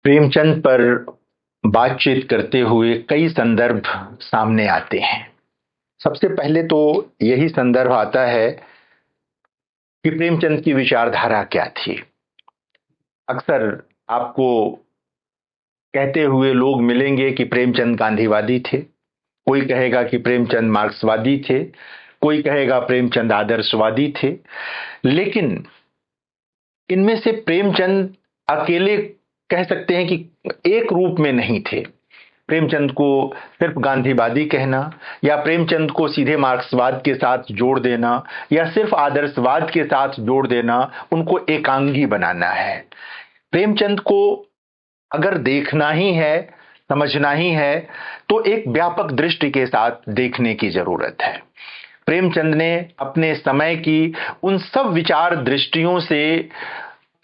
प्रेमचंद पर बातचीत करते हुए कई संदर्भ सामने आते हैं। सबसे पहले तो यही संदर्भ आता है कि प्रेमचंद की विचारधारा क्या थी। अक्सर आपको कहते हुए लोग मिलेंगे कि प्रेमचंद गांधीवादी थे, कोई कहेगा कि प्रेमचंद मार्क्सवादी थे, कोई कहेगा प्रेमचंद आदर्शवादी थे। लेकिन इनमें से प्रेमचंद अकेले कह सकते हैं कि एक रूप में नहीं थे। प्रेमचंद को सिर्फ गांधीवादी कहना या प्रेमचंद को सीधे मार्क्सवाद के साथ जोड़ देना या सिर्फ आदर्शवाद के साथ जोड़ देना उनको एकांगी बनाना है। प्रेमचंद को अगर देखना ही है, समझना ही है, तो एक व्यापक दृष्टि के साथ देखने की जरूरत है। प्रेमचंद ने अपने समय की उन सब विचार दृष्टियों से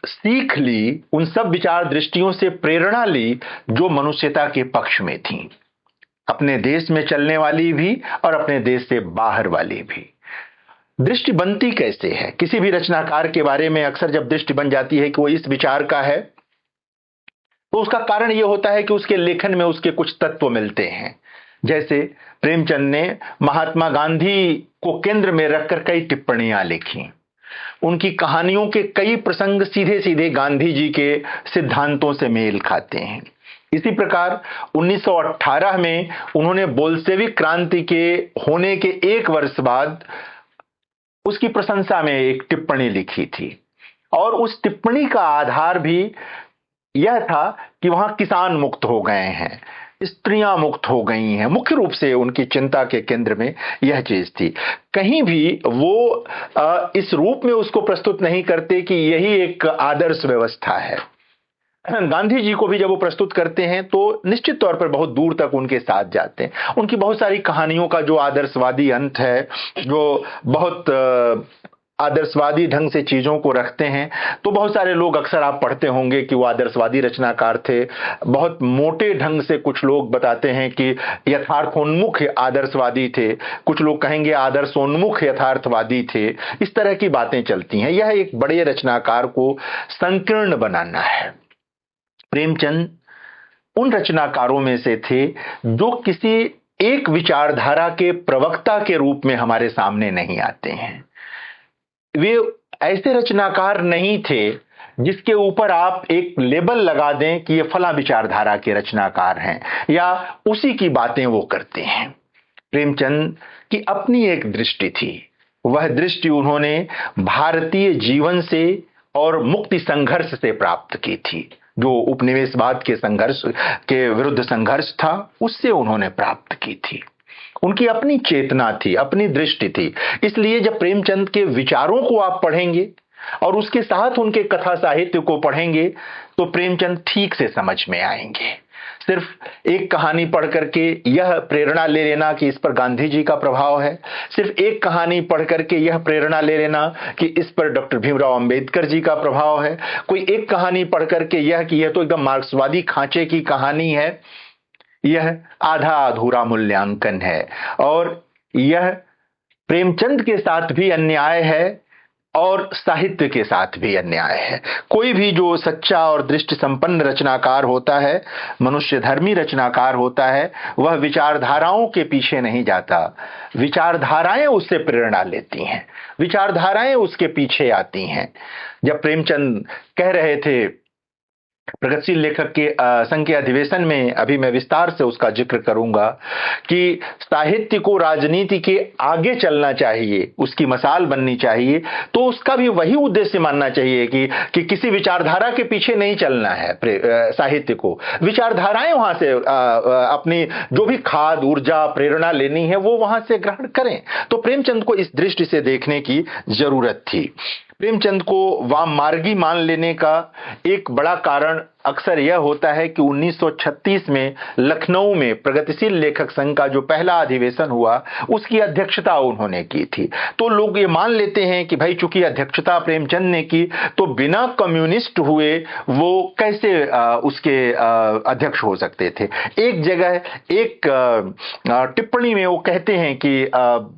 सीख ली, उन सब विचार दृष्टियों से प्रेरणा ली जो मनुष्यता के पक्ष में थी, अपने देश में चलने वाली भी और अपने देश से बाहर वाली भी। दृष्टि बनती कैसे है? किसी भी रचनाकार के बारे में अक्सर जब दृष्टि बन जाती है कि वो इस विचार का है, तो उसका कारण यह होता है कि उसके लेखन में उसके कुछ तत्व मिलते हैं। जैसे प्रेमचंद ने महात्मा गांधी को केंद्र में रखकर कई टिप्पणियां लिखी। उनकी कहानियों के कई प्रसंग सीधे सीधे गांधी जी के सिद्धांतों से मेल खाते हैं। इसी प्रकार 1918 में उन्होंने बोल्शेविक क्रांति के होने के एक वर्ष बाद उसकी प्रशंसा में एक टिप्पणी लिखी थी, और उस टिप्पणी का आधार भी यह था कि वहां किसान मुक्त हो गए हैं, स्त्रियां मुक्त हो गई हैं। मुख्य रूप से उनकी चिंता के केंद्र में यह चीज थी। कहीं भी वो इस रूप में उसको प्रस्तुत नहीं करते कि यही एक आदर्श व्यवस्था है। गांधी जी को भी जब वो प्रस्तुत करते हैं तो निश्चित तौर पर बहुत दूर तक उनके साथ जाते हैं। उनकी बहुत सारी कहानियों का जो आदर्शवादी अंत है, जो बहुत आदर्शवादी ढंग से चीजों को रखते हैं, तो बहुत सारे लोग, अक्सर आप पढ़ते होंगे कि वो आदर्शवादी रचनाकार थे। बहुत मोटे ढंग से कुछ लोग बताते हैं कि यथार्थोन्मुख आदर्शवादी थे, कुछ लोग कहेंगे आदर्शोन्मुख यथार्थवादी थे। इस तरह की बातें चलती हैं। यह एक बड़े रचनाकार को संकीर्ण बनाना है। प्रेमचंद उन रचनाकारों में से थे जो किसी एक विचारधारा के प्रवक्ता के रूप में हमारे सामने नहीं आते हैं। वे ऐसे रचनाकार नहीं थे जिसके ऊपर आप एक लेबल लगा दें कि ये फला विचारधारा के रचनाकार हैं या उसी की बातें वो करते हैं। प्रेमचंद की अपनी एक दृष्टि थी। वह दृष्टि उन्होंने भारतीय जीवन से और मुक्ति संघर्ष से प्राप्त की थी। जो उपनिवेशवाद के संघर्ष के विरुद्ध संघर्ष था, उससे उन्होंने प्राप्त की थी। उनकी अपनी चेतना थी, अपनी दृष्टि थी। इसलिए जब प्रेमचंद के विचारों को आप पढ़ेंगे और उसके साथ उनके कथा साहित्य को पढ़ेंगे तो प्रेमचंद ठीक से समझ में आएंगे। सिर्फ एक कहानी पढ़ करके यह प्रेरणा ले लेना कि इस पर गांधी जी का प्रभाव है, सिर्फ एक कहानी पढ़ करके यह प्रेरणा ले लेना कि इस पर डॉक्टर भीमराव अंबेडकर जी का प्रभाव है, कोई एक कहानी पढ़ करके यह कि यह तो एकदम मार्क्सवादी खांचे की कहानी है, यह आधा अधूरा मूल्यांकन है। और यह प्रेमचंद के साथ भी अन्याय है और साहित्य के साथ भी अन्याय है। कोई भी जो सच्चा और दृष्टि संपन्न रचनाकार होता है, मनुष्य धर्मी रचनाकार होता है, वह विचारधाराओं के पीछे नहीं जाता। विचारधाराएं उससे प्रेरणा लेती हैं, विचारधाराएं उसके पीछे आती हैं। जब प्रेमचंद कह रहे थे प्रगतिशील लेखक के संघ के अधिवेशन में, अभी मैं विस्तार से उसका जिक्र करूंगा, कि साहित्य को राजनीति के आगे चलना चाहिए, उसकी मसाल बननी चाहिए, तो उसका भी वही उद्देश्य मानना चाहिए कि किसी विचारधारा के पीछे नहीं चलना है। साहित्य को विचारधाराएं वहां से अपनी जो भी खाद, ऊर्जा, प्रेरणा लेनी है वो वहां से ग्रहण करें। तो प्रेमचंद को इस दृष्टि से देखने की जरूरत थी। प्रेमचंद को वाममार्गी मान लेने का एक बड़ा कारण अक्सर यह होता है कि 1936 में लखनऊ में प्रगतिशील लेखक संघ का जो पहला अधिवेशन हुआ, उसकी अध्यक्षता उन्होंने की थी। तो लोग ये मान लेते हैं कि भाई चूंकि अध्यक्षता प्रेमचंद ने की तो बिना कम्युनिस्ट हुए वो कैसे उसके अध्यक्ष हो सकते थे। एक जगह एक टिप्पणी में वो कहते हैं कि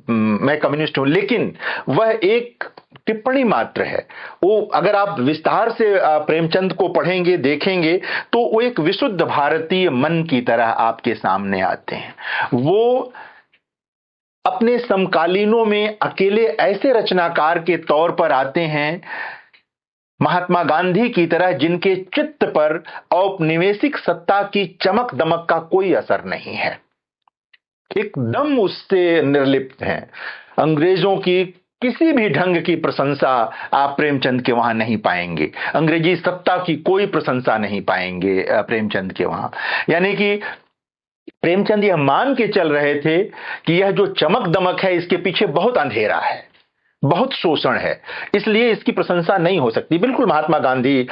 मैं कम्युनिस्ट हूं, लेकिन वह एक टिप्पणी मात्र है। वो अगर आप विस्तार से प्रेमचंद को पढ़ेंगे, देखेंगे, तो वो एक विशुद्ध भारतीय मन की तरह आपके सामने आते हैं। वो अपने समकालीनों में अकेले ऐसे रचनाकार के तौर पर आते हैं, महात्मा गांधी की तरह, जिनके चित्त पर औपनिवेशिक सत्ता की चमक दमक का कोई असर नहीं है, एकदम उससे निर्लिप्त हैं। अंग्रेजों की किसी भी ढंग की प्रशंसा आप प्रेमचंद के वहां नहीं पाएंगे, अंग्रेजी सत्ता की कोई प्रशंसा नहीं पाएंगे प्रेमचंद के वहां। यानी कि प्रेमचंद यह मान के चल रहे थे कि यह जो चमक दमक है, इसके पीछे बहुत अंधेरा है, बहुत शोषण है, इसलिए इसकी प्रशंसा नहीं हो सकती। बिल्कुल महात्मा गांधी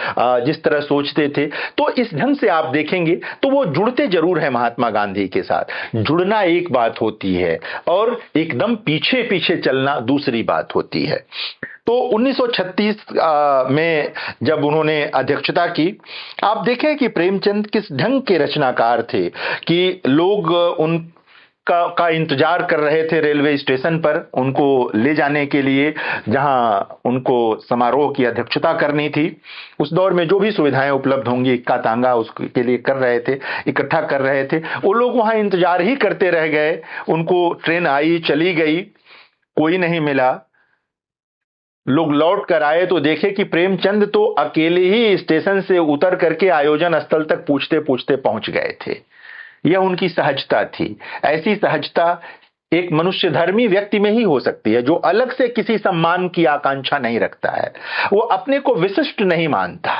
जिस तरह सोचते थे, तो इस ढंग से आप देखेंगे तो वो जुड़ते जरूर है महात्मा गांधी के साथ। जुड़ना एक बात होती है और एकदम पीछे पीछे चलना दूसरी बात होती है। तो 1936 में जब उन्होंने अध्यक्षता की, आप देखें कि प्रेमचंद किस ढंग के रचनाकार थे कि लोग उन का इंतजार कर रहे थे रेलवे स्टेशन पर उनको ले जाने के लिए, जहां उनको समारोह की अध्यक्षता करनी थी। उस दौर में जो भी सुविधाएं उपलब्ध होंगी इक्का तांगा उसके लिए कर रहे थे, इकट्ठा कर रहे थे। वो लोग वहां इंतजार ही करते रह गए। उनको ट्रेन आई, चली गई, कोई नहीं मिला। लोग लौट कर आए तो देखे कि प्रेमचंद तो अकेले ही स्टेशन से उतर करके आयोजन स्थल तक पूछते पूछते पहुंच गए थे। यह उनकी सहजता थी। ऐसी सहजता एक मनुष्यधर्मी व्यक्ति में ही हो सकती है, जो अलग से किसी सम्मान की आकांक्षा नहीं रखता है, वो अपने को विशिष्ट नहीं मानता।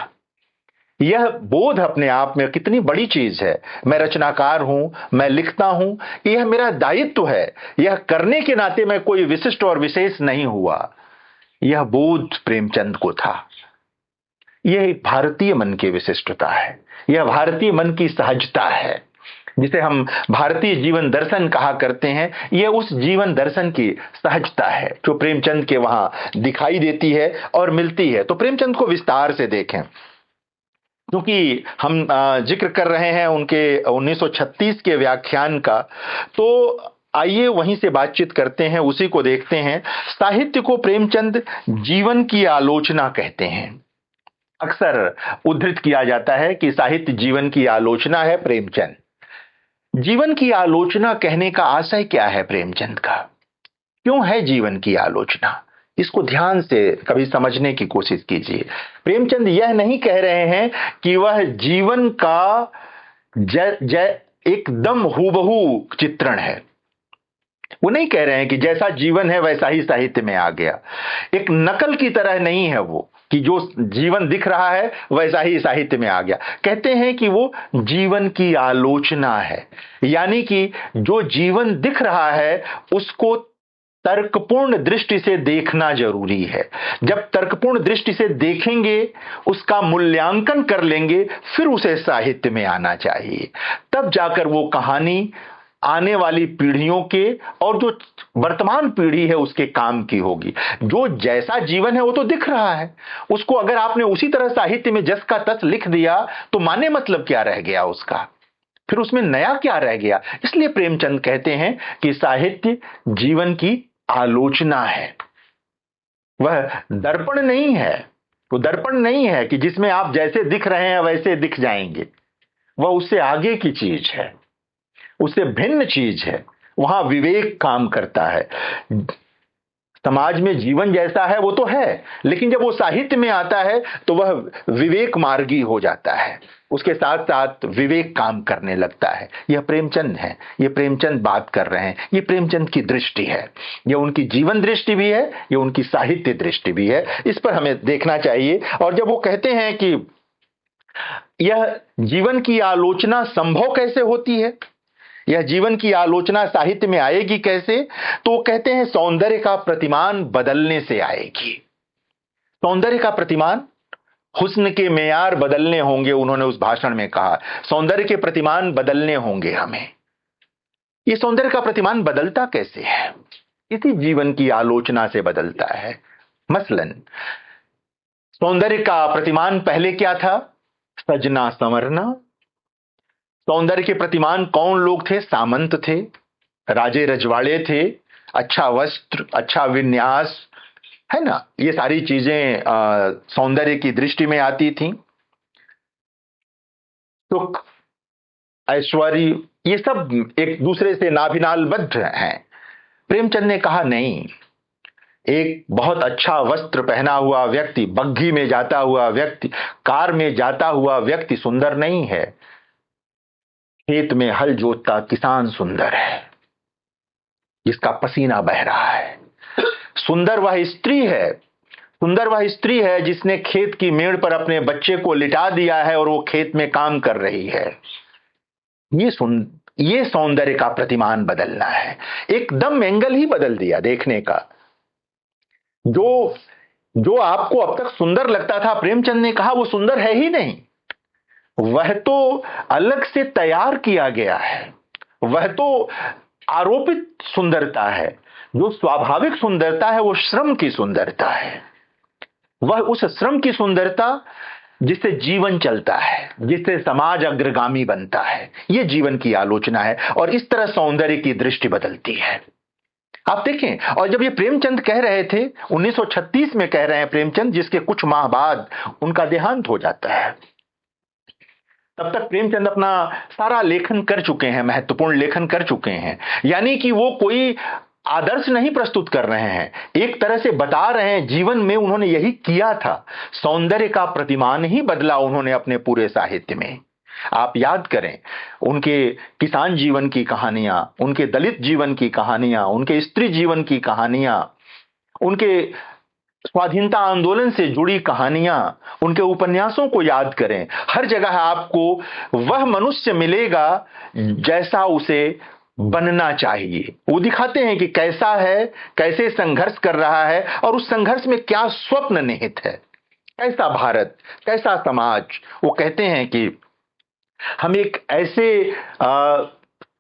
यह बोध अपने आप में कितनी बड़ी चीज है। मैं रचनाकार हूं, मैं लिखता हूं, यह मेरा दायित्व है, यह करने के नाते मैं कोई विशिष्ट और विशेष नहीं हुआ। यह बोध प्रेमचंद को था। यह एक भारतीय मन की विशिष्टता है, यह भारतीय मन की सहजता है, जिसे हम भारतीय जीवन दर्शन कहा करते हैं। यह उस जीवन दर्शन की सहजता है जो प्रेमचंद के वहां दिखाई देती है और मिलती है। तो प्रेमचंद को विस्तार से देखें, क्योंकि हम जिक्र कर रहे हैं उनके 1936 के व्याख्यान का, तो आइए वहीं से बातचीत करते हैं, उसी को देखते हैं। साहित्य को प्रेमचंद जीवन की आलोचना कहते हैं। अक्सर उद्धृत किया जाता है कि साहित्य जीवन की आलोचना है प्रेमचंद। जीवन की आलोचना कहने का आशय क्या है प्रेमचंद का? क्यों है जीवन की आलोचना? इसको ध्यान से कभी समझने की कोशिश कीजिए। प्रेमचंद यह नहीं कह रहे हैं कि वह जीवन का एकदम हूबहू चित्रण है। वो नहीं कह रहे हैं कि जैसा जीवन है वैसा ही साहित्य में आ गया। एक नकल की तरह नहीं है वो कि जो जीवन दिख रहा है वैसा ही साहित्य में आ गया। कहते हैं कि वो जीवन की आलोचना है, यानी कि जो जीवन दिख रहा है उसको तर्कपूर्ण दृष्टि से देखना जरूरी है। जब तर्कपूर्ण दृष्टि से देखेंगे, उसका मूल्यांकन कर लेंगे, फिर उसे साहित्य में आना चाहिए। तब जाकर वो कहानी आने वाली पीढ़ियों के और जो वर्तमान पीढ़ी है उसके काम की होगी। जो जैसा जीवन है वो तो दिख रहा है, उसको अगर आपने उसी तरह साहित्य में जस का तस लिख दिया तो माने मतलब क्या रह गया उसका, फिर उसमें नया क्या रह गया। इसलिए प्रेमचंद कहते हैं कि साहित्य जीवन की आलोचना है। वह दर्पण नहीं है, वो दर्पण नहीं है कि जिसमें आप जैसे दिख रहे हैं वैसे दिख जाएंगे। वह उससे आगे की चीज है, उससे भिन्न चीज है। वहां विवेक काम करता है। समाज में जीवन जैसा है वो तो है, लेकिन जब वो साहित्य में आता है तो वह विवेक मार्गी हो जाता है, उसके साथ साथ विवेक काम करने लगता है। यह प्रेमचंद है, ये प्रेमचंद बात कर रहे हैं, ये प्रेमचंद की दृष्टि है। यह उनकी जीवन दृष्टि भी है, यह उनकी साहित्य दृष्टि भी है। इस पर हमें देखना चाहिए। और जब वो कहते हैं कि यह जीवन की आलोचना संभव कैसे होती है, यह जीवन की आलोचना साहित्य में आएगी कैसे, तो कहते हैं सौंदर्य का प्रतिमान बदलने से आएगी। सौंदर्य का प्रतिमान, हुस्न के मेयार बदलने होंगे, उन्होंने उस भाषण में कहा। सौंदर्य के प्रतिमान बदलने होंगे हमें। ये सौंदर्य का प्रतिमान बदलता कैसे है? इसी जीवन की आलोचना से बदलता है। मसलन सौंदर्य का प्रतिमान पहले क्या था? सजना संवरना। सौंदर्य के प्रतिमान कौन लोग थे? सामंत थे, राजे रजवाड़े थे, अच्छा वस्त्र, अच्छा विन्यास, है ना, ये सारी चीजें सौंदर्य की दृष्टि में आती थी। सुख, ऐश्वर्य, ये सब एक दूसरे से नाभिनालबद्ध हैं। प्रेमचंद ने कहा नहीं, एक बहुत अच्छा वस्त्र पहना हुआ व्यक्ति, बग्घी में जाता हुआ व्यक्ति, कार में जाता हुआ व्यक्ति सुंदर नहीं है, खेत में हल जोतता किसान सुंदर है, जिसका पसीना बह रहा है। सुंदर वह स्त्री है, सुंदर वह स्त्री है जिसने खेत की मेड़ पर अपने बच्चे को लिटा दिया है और वो खेत में काम कर रही है। ये सौंदर्य का प्रतिमान बदलना है, एकदम एंगल ही बदल दिया देखने का। जो जो आपको अब तक सुंदर लगता था, प्रेमचंद ने कहा वो सुंदर है ही नहीं, वह तो अलग से तैयार किया गया है, वह तो आरोपित सुंदरता है। जो स्वाभाविक सुंदरता है वो श्रम की सुंदरता है, वह उस श्रम की सुंदरता जिससे जीवन चलता है, जिससे समाज अग्रगामी बनता है, ये जीवन की आलोचना है। और इस तरह सौंदर्य की दृष्टि बदलती है। आप देखें, और जब ये प्रेमचंद कह रहे थे, 1936 में कह रहे हैं प्रेमचंद, जिसके कुछ माह बाद उनका देहांत हो जाता है। तब तक प्रेमचंद अपना सारा लेखन कर चुके हैं, महत्वपूर्ण लेखन कर चुके हैं। यानी कि वो कोई आदर्श नहीं प्रस्तुत कर रहे हैं, एक तरह से बता रहे हैं जीवन में उन्होंने यही किया था। सौंदर्य का प्रतिमान ही बदला उन्होंने अपने पूरे साहित्य में। आप याद करें उनके किसान जीवन की कहानियां, उनके दलित जीवन की कहानियां, उनके स्त्री जीवन की कहानियां, उनके स्वाधीनता आंदोलन से जुड़ी कहानियां, उनके उपन्यासों को याद करें। हर जगह आपको वह मनुष्य मिलेगा जैसा उसे बनना चाहिए। वो दिखाते हैं कि कैसा है, कैसे संघर्ष कर रहा है और उस संघर्ष में क्या स्वप्न निहित है, कैसा भारत, कैसा समाज। वो कहते हैं कि हम एक ऐसे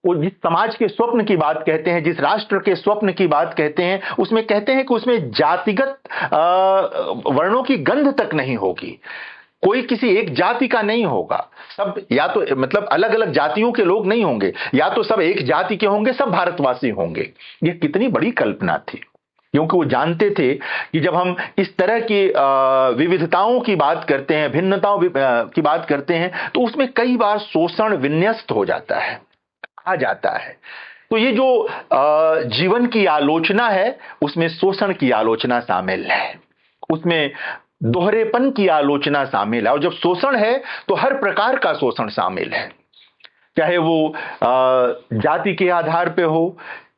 वो जिस समाज के स्वप्न की बात कहते हैं, जिस राष्ट्र के स्वप्न की बात कहते हैं, उसमें कहते हैं कि उसमें जातिगत वर्णों की गंध तक नहीं होगी, कोई किसी एक जाति का नहीं होगा, सब या तो मतलब अलग अलग जातियों के लोग नहीं होंगे, या तो सब एक जाति के होंगे, सब भारतवासी होंगे। ये कितनी बड़ी कल्पना थी, क्योंकि वो जानते थे कि जब हम इस तरह की विविधताओं की बात करते हैं, भिन्नताओं की बात करते हैं, तो उसमें कई बार शोषण विन्यस्त हो जाता है, आ जाता है। तो ये जो जीवन की आलोचना है, उसमें शोषण की आलोचना शामिल है, उसमें दोहरेपन की आलोचना शामिल है। और जब शोषण है तो हर प्रकार का शोषण शामिल है, चाहे वो जाति के आधार पे हो,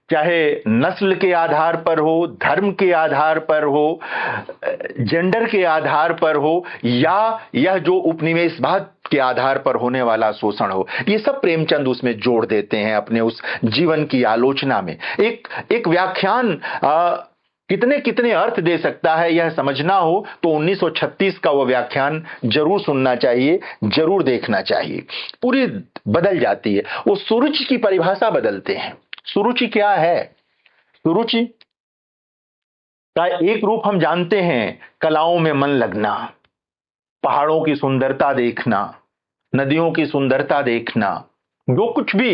चाहे नस्ल के आधार पर हो, धर्म के आधार पर हो, जेंडर के आधार पर हो, या यह जो उपनिवेशवाद के आधार पर होने वाला शोषण हो। ये सब प्रेमचंद उसमें जोड़ देते हैं अपने उस जीवन की आलोचना में। एक व्याख्यान कितने कितने अर्थ दे सकता है, यह समझना हो तो 1936 का वो व्याख्यान जरूर सुनना चाहिए, जरूर देखना चाहिए। पूरी बदल जाती है। वो सुरुचि की परिभाषा बदलते हैं। सुरुचि क्या है? सुरुचि का एक रूप हम जानते हैं, कलाओं में मन लगना, पहाड़ों की सुंदरता देखना, नदियों की सुंदरता देखना, जो कुछ भी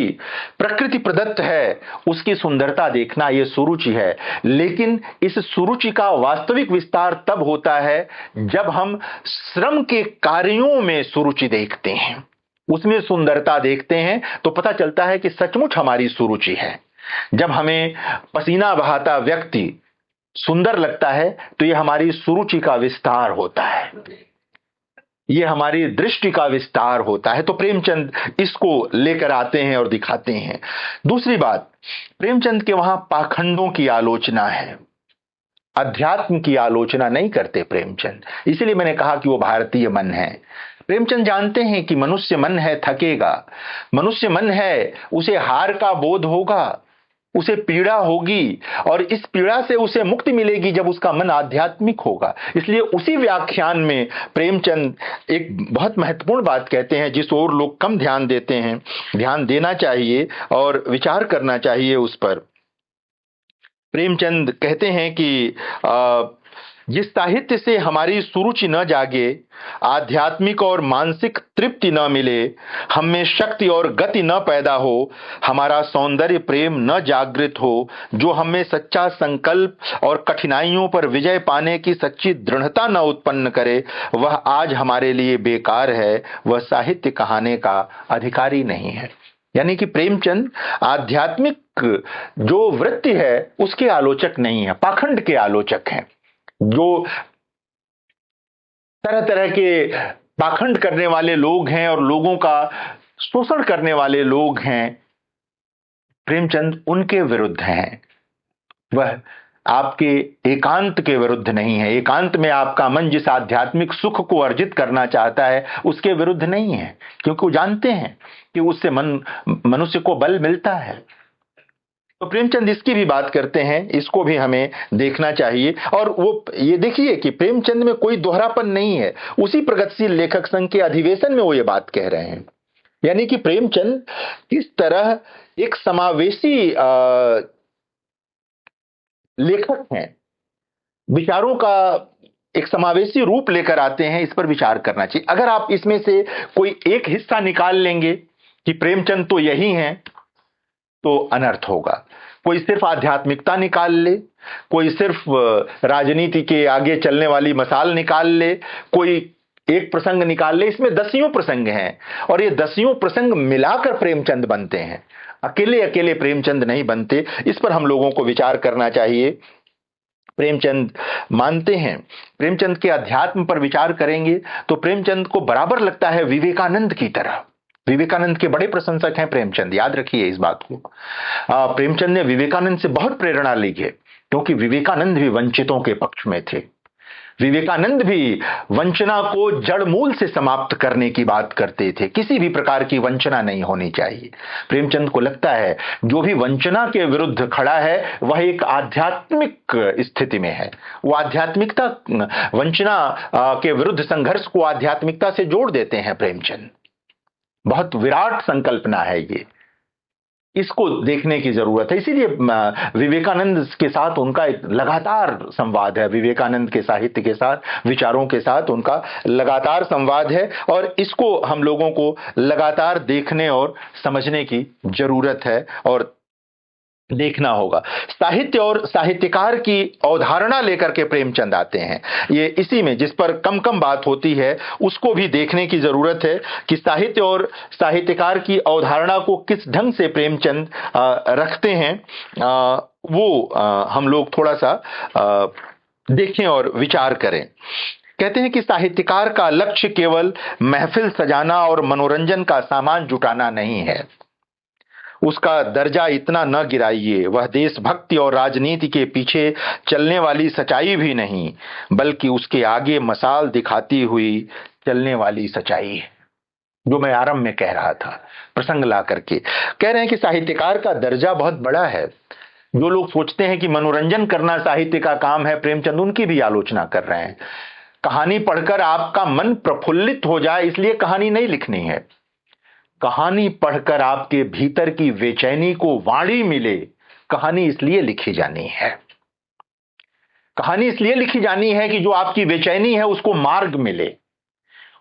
प्रकृति प्रदत्त है उसकी सुंदरता देखना, ये सुरुचि है। लेकिन इस सुरुचि का वास्तविक विस्तार तब होता है जब हम श्रम के कार्यों में सुरुचि देखते हैं, उसमें सुंदरता देखते हैं, तो पता चलता है कि सचमुच हमारी सुरुचि है। जब हमें पसीना बहाता व्यक्ति सुंदर लगता है तो यह हमारी सुरुचि का विस्तार होता है, ये हमारी दृष्टि का विस्तार होता है। तो प्रेमचंद इसको लेकर आते हैं और दिखाते हैं। दूसरी बात, प्रेमचंद के वहां पाखंडों की आलोचना है, अध्यात्म की आलोचना नहीं करते प्रेमचंद। इसलिए मैंने कहा कि वो भारतीय मन है। प्रेमचंद जानते हैं कि मनुष्य मन है, थकेगा, मनुष्य मन है, उसे हार का बोध होगा, उसे पीड़ा होगी, और इस पीड़ा से उसे मुक्ति मिलेगी जब उसका मन आध्यात्मिक होगा। इसलिए उसी व्याख्यान में प्रेमचंद एक बहुत महत्वपूर्ण बात कहते हैं, जिस ओर लोग कम ध्यान देते हैं, ध्यान देना चाहिए और विचार करना चाहिए उस पर। प्रेमचंद कहते हैं कि जिस साहित्य से हमारी सुरुचि न जागे, आध्यात्मिक और मानसिक तृप्ति न मिले, हम में शक्ति और गति न पैदा हो, हमारा सौंदर्य प्रेम न जागृत हो, जो हमें सच्चा संकल्प और कठिनाइयों पर विजय पाने की सच्ची दृढ़ता न उत्पन्न करे, वह आज हमारे लिए बेकार है, वह साहित्य कहाने का अधिकारी नहीं है। यानी कि प्रेमचंद आध्यात्मिक जो वृत्ति है उसके आलोचक नहीं है, पाखंड के आलोचक हैं। जो तरह तरह के पाखंड करने वाले लोग हैं और लोगों का शोषण करने वाले लोग हैं, प्रेमचंद उनके विरुद्ध हैं। वह आपके एकांत के विरुद्ध नहीं है। एकांत में आपका मन जिस आध्यात्मिक सुख को अर्जित करना चाहता है उसके विरुद्ध नहीं है, क्योंकि वो जानते हैं कि उससे मनुष्य को बल मिलता है। तो प्रेमचंद इसकी भी बात करते हैं, इसको भी हमें देखना चाहिए। और वो ये देखिए कि प्रेमचंद में कोई दोहरापन नहीं है। उसी प्रगतिशील लेखक संघ के अधिवेशन में वो ये बात कह रहे हैं। यानी कि प्रेमचंद किस तरह एक समावेशी लेखक हैं, विचारों का एक समावेशी रूप लेकर आते हैं, इस पर विचार करना चाहिए। अगर आप इसमें से कोई एक हिस्सा निकाल लेंगे कि प्रेमचंद तो यही हैं, तो अनर्थ होगा। कोई सिर्फ आध्यात्मिकता निकाल ले, कोई सिर्फ राजनीति के आगे चलने वाली मसाल निकाल ले, कोई एक प्रसंग निकाल ले, इसमें दसियों प्रसंग हैं और ये दसियों प्रसंग मिलाकर प्रेमचंद बनते हैं। अकेले अकेले प्रेमचंद नहीं बनते। इस पर हम लोगों को विचार करना चाहिए। प्रेमचंद मानते हैं, प्रेमचंद के अध्यात्म पर विचार करेंगे तो प्रेमचंद को बराबर लगता है विवेकानंद की तरह। विवेकानंद के बड़े प्रशंसक हैं प्रेमचंद, याद रखिए इस बात को। प्रेमचंद ने विवेकानंद से बहुत प्रेरणा ली है, क्योंकि विवेकानंद भी वंचितों के पक्ष में थे। विवेकानंद भी वंचना को जड़ मूल से समाप्त करने की बात करते थे। किसी भी प्रकार की वंचना नहीं होनी चाहिए। प्रेमचंद को लगता है जो भी वंचना के विरुद्ध खड़ा है वह एक आध्यात्मिक स्थिति में है। वो आध्यात्मिकता, वंचना के विरुद्ध संघर्ष को आध्यात्मिकता से जोड़ देते हैं प्रेमचंद। बहुत विराट संकल्पना है ये, इसको देखने की जरूरत है। इसीलिए विवेकानंद के साथ उनका एक लगातार संवाद है, विवेकानंद के साहित्य के साथ, विचारों के साथ उनका लगातार संवाद है और इसको हम लोगों को लगातार देखने और समझने की जरूरत है और देखना होगा। साहित्य और साहित्यकार की अवधारणा लेकर के प्रेमचंद आते हैं। ये इसी में जिस पर कम कम बात होती है उसको भी देखने की जरूरत है कि साहित्य और साहित्यकार की अवधारणा को किस ढंग से प्रेमचंद रखते हैं। वो हम लोग थोड़ा सा देखें और विचार करें। कहते हैं कि साहित्यकार का लक्ष्य केवल महफिल सजाना और मनोरंजन का सामान जुटाना नहीं है। उसका दर्जा इतना न गिराइए, वह देशभक्ति और राजनीति के पीछे चलने वाली सच्चाई भी नहीं, बल्कि उसके आगे मसाल दिखाती हुई चलने वाली सच्चाई है। जो मैं आरंभ में कह रहा था, प्रसंग ला करके कह रहे हैं कि साहित्यकार का दर्जा बहुत बड़ा है। जो लोग सोचते हैं कि मनोरंजन करना साहित्य का काम है, प्रेमचंद उनकी भी आलोचना कर रहे हैं। कहानी पढ़कर आपका मन प्रफुल्लित हो जाए इसलिए कहानी नहीं लिखनी है। कहानी पढ़कर आपके भीतर की बेचैनी को वाणी मिले, कहानी इसलिए लिखी जानी है। कहानी इसलिए लिखी जानी है कि जो आपकी बेचैनी है उसको मार्ग मिले,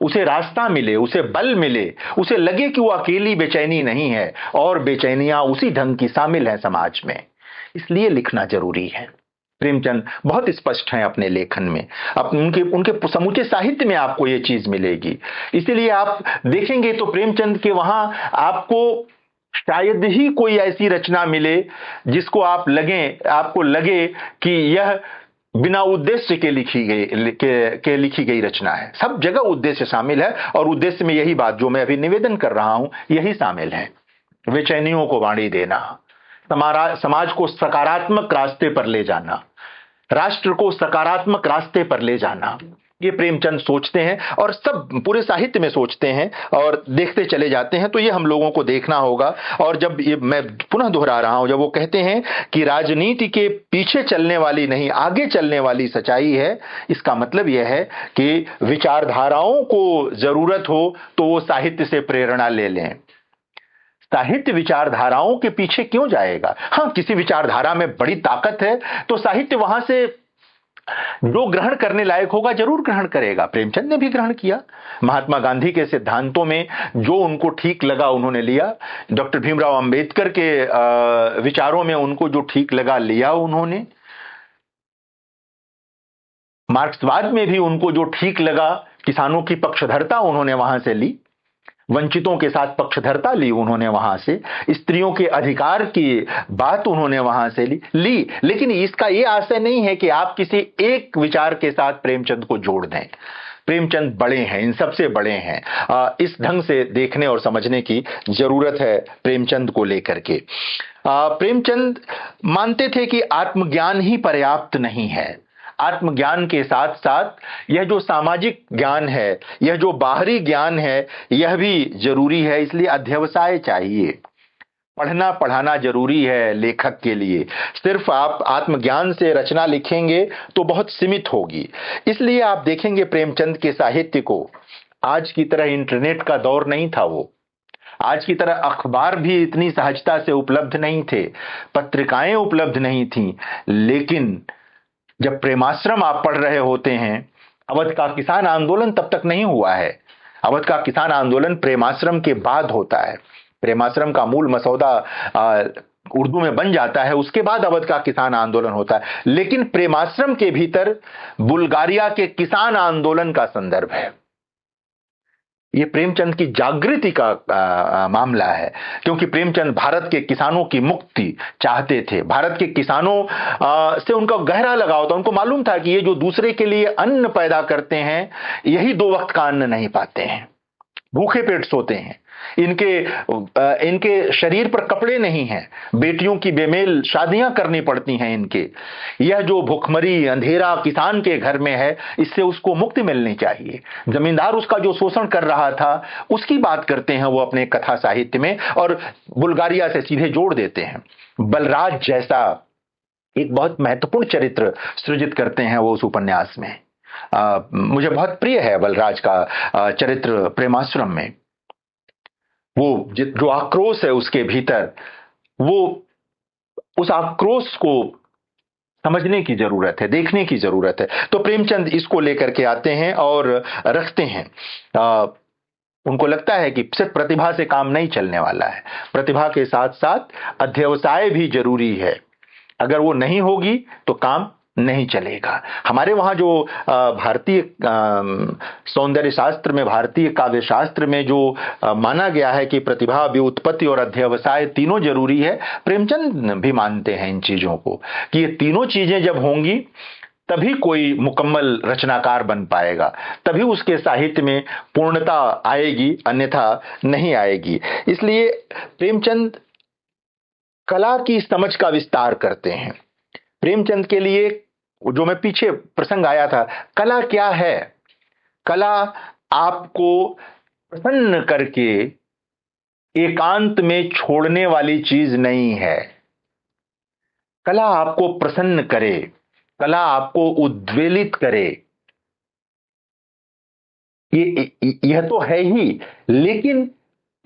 उसे रास्ता मिले, उसे बल मिले, उसे लगे कि वो अकेली बेचैनी नहीं है और बेचैनियां उसी ढंग की शामिल है समाज में। इसलिए लिखना जरूरी है। प्रेमचंद बहुत स्पष्ट हैं अपने लेखन में, उनके समूचे साहित्य में आपको ये चीज मिलेगी। इसीलिए आप देखेंगे तो प्रेमचंद के वहां आपको शायद ही कोई ऐसी रचना मिले जिसको आपको लगे कि यह बिना उद्देश्य के लिखी गई रचना है। सब जगह उद्देश्य शामिल है और उद्देश्य में यही बात जो मैं अभी निवेदन कर रहा हूं यही शामिल है। बेचैनियों को वाणी देना, समाज को सकारात्मक रास्ते पर ले जाना, राष्ट्र को सकारात्मक रास्ते पर ले जाना, ये प्रेमचंद सोचते हैं और सब पूरे साहित्य में सोचते हैं और देखते चले जाते हैं। तो ये हम लोगों को देखना होगा। और जब ये मैं पुनः दोहरा रहा हूं, जब वो कहते हैं कि राजनीति के पीछे चलने वाली नहीं आगे चलने वाली सच्चाई है, इसका मतलब यह है कि विचारधाराओं को जरूरत हो तो वो साहित्य से प्रेरणा ले लें। साहित्य विचारधाराओं के पीछे क्यों जाएगा? हाँ, किसी विचारधारा में बड़ी ताकत है तो साहित्य वहां से जो ग्रहण करने लायक होगा जरूर ग्रहण करेगा। प्रेमचंद ने भी ग्रहण किया। महात्मा गांधी के सिद्धांतों में जो उनको ठीक लगा उन्होंने लिया। डॉक्टर भीमराव अंबेडकर के विचारों में उनको जो ठीक लगा लिया उन्होंने। मार्क्सवाद में भी उनको जो ठीक लगा, किसानों की पक्षधरता उन्होंने वहां से ली, वंचितों के साथ पक्षधरता ली उन्होंने वहां से, स्त्रियों के अधिकार की बात उन्होंने वहां से ली। लेकिन इसका यह आशय नहीं है कि आप किसी एक विचार के साथ प्रेमचंद को जोड़ दें। प्रेमचंद बड़े हैं, इन सबसे बड़े हैं। इस ढंग से देखने और समझने की जरूरत है प्रेमचंद को लेकर के। प्रेमचंद मानते थे कि आत्मज्ञान ही पर्याप्त नहीं है। आत्मज्ञान के साथ साथ यह जो सामाजिक ज्ञान है, यह जो बाहरी ज्ञान है, यह भी जरूरी है। इसलिए अध्यवसाय चाहिए, पढ़ना पढ़ाना जरूरी है लेखक के लिए। सिर्फ आप आत्मज्ञान से रचना लिखेंगे तो बहुत सीमित होगी। इसलिए आप देखेंगे प्रेमचंद के साहित्य को, आज की तरह इंटरनेट का दौर नहीं था, वो आज की तरह अखबार भी इतनी सहजता से उपलब्ध नहीं थे, पत्रिकाएं उपलब्ध नहीं थीं। लेकिन जब प्रेमाश्रम आप पढ़ रहे होते हैं, अवध का किसान आंदोलन तब तक नहीं हुआ है। अवध का किसान आंदोलन प्रेमाश्रम के बाद होता है। प्रेमाश्रम का मूल मसौदा उर्दू में बन जाता है, उसके बाद अवध का किसान आंदोलन होता है। लेकिन प्रेमाश्रम के भीतर बुल्गारिया के किसान आंदोलन का संदर्भ है। ये प्रेमचंद की जागृति का मामला है, क्योंकि प्रेमचंद भारत के किसानों की मुक्ति चाहते थे। भारत के किसानों से उनका गहरा लगाव था। उनको मालूम था कि ये जो दूसरे के लिए अन्न पैदा करते हैं, यही दो वक्त का अन्न नहीं पाते हैं, भूखे पेट सोते हैं, इनके शरीर पर कपड़े नहीं हैं, बेटियों की बेमेल शादियां करनी पड़ती हैं इनके। यह जो भुखमरी अंधेरा किसान के घर में है, इससे उसको मुक्ति मिलनी चाहिए। जमींदार उसका जो शोषण कर रहा था, उसकी बात करते हैं वो अपने कथा साहित्य में, और बुल्गारिया से सीधे जोड़ देते हैं। बलराज जैसा एक बहुत महत्वपूर्ण चरित्र सृजित करते हैं वो उस उपन्यास में। मुझे बहुत प्रिय है बलराज का चरित्र प्रेमाश्रम में। वो जो आक्रोश है उसके भीतर, वो उस आक्रोश को समझने की जरूरत है, देखने की जरूरत है। तो प्रेमचंद इसको लेकर के आते हैं और रखते हैं। उनको लगता है कि सिर्फ प्रतिभा से काम नहीं चलने वाला है, प्रतिभा के साथ साथ अध्यवसाय भी जरूरी है। अगर वो नहीं होगी तो काम नहीं चलेगा। हमारे वहां जो भारतीय सौंदर्य शास्त्र में, भारतीय काव्य शास्त्र में जो माना गया है कि प्रतिभा, व्युत्पत्ति और अध्यवसाय तीनों जरूरी है, प्रेमचंद भी मानते हैं इन चीजों को, कि ये तीनों चीजें जब होंगी तभी कोई मुकम्मल रचनाकार बन पाएगा, तभी उसके साहित्य में पूर्णता आएगी, अन्यथा नहीं आएगी। इसलिए प्रेमचंद कला की समझ का विस्तार करते हैं। प्रेमचंद के लिए जो मैं पीछे प्रसंग आया था, कला क्या है? कला आपको प्रसन्न करके एकांत में छोड़ने वाली चीज नहीं है। कला आपको प्रसन्न करे, कला आपको उद्वेलित करे, यह तो है ही, लेकिन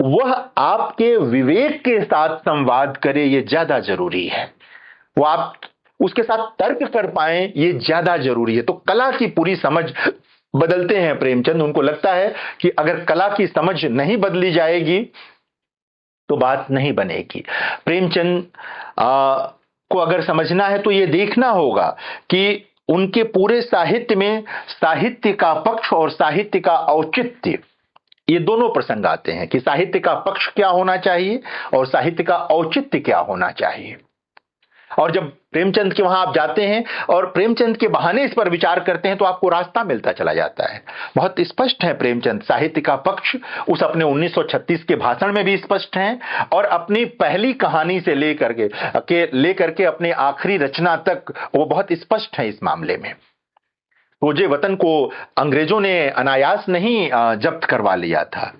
वह आपके विवेक के साथ संवाद करे, यह ज्यादा जरूरी है। वो आप उसके साथ तर्क कर पाए, ये ज्यादा जरूरी है। तो कला की पूरी समझ बदलते हैं प्रेमचंद। उनको लगता है कि अगर कला की समझ नहीं बदली जाएगी तो बात नहीं बनेगी। प्रेमचंद को अगर समझना है तो ये देखना होगा कि उनके पूरे साहित्य में साहित्य का पक्ष और साहित्य का औचित्य, ये दोनों प्रसंग आते हैं कि साहित्य का पक्ष क्या होना चाहिए और साहित्य का औचित्य क्या होना चाहिए। और जब प्रेमचंद के वहां आप जाते हैं और प्रेमचंद के बहाने इस पर विचार करते हैं तो आपको रास्ता मिलता चला जाता है। बहुत स्पष्ट है प्रेमचंद, साहित्य का पक्ष उस अपने 1936 के भाषण में भी स्पष्ट है, और अपनी पहली कहानी से लेकर के अपने आखिरी रचना तक वो बहुत स्पष्ट है इस मामले में। फौजे वतन को अंग्रेजों ने अनायास नहीं जब्त करवा लिया था,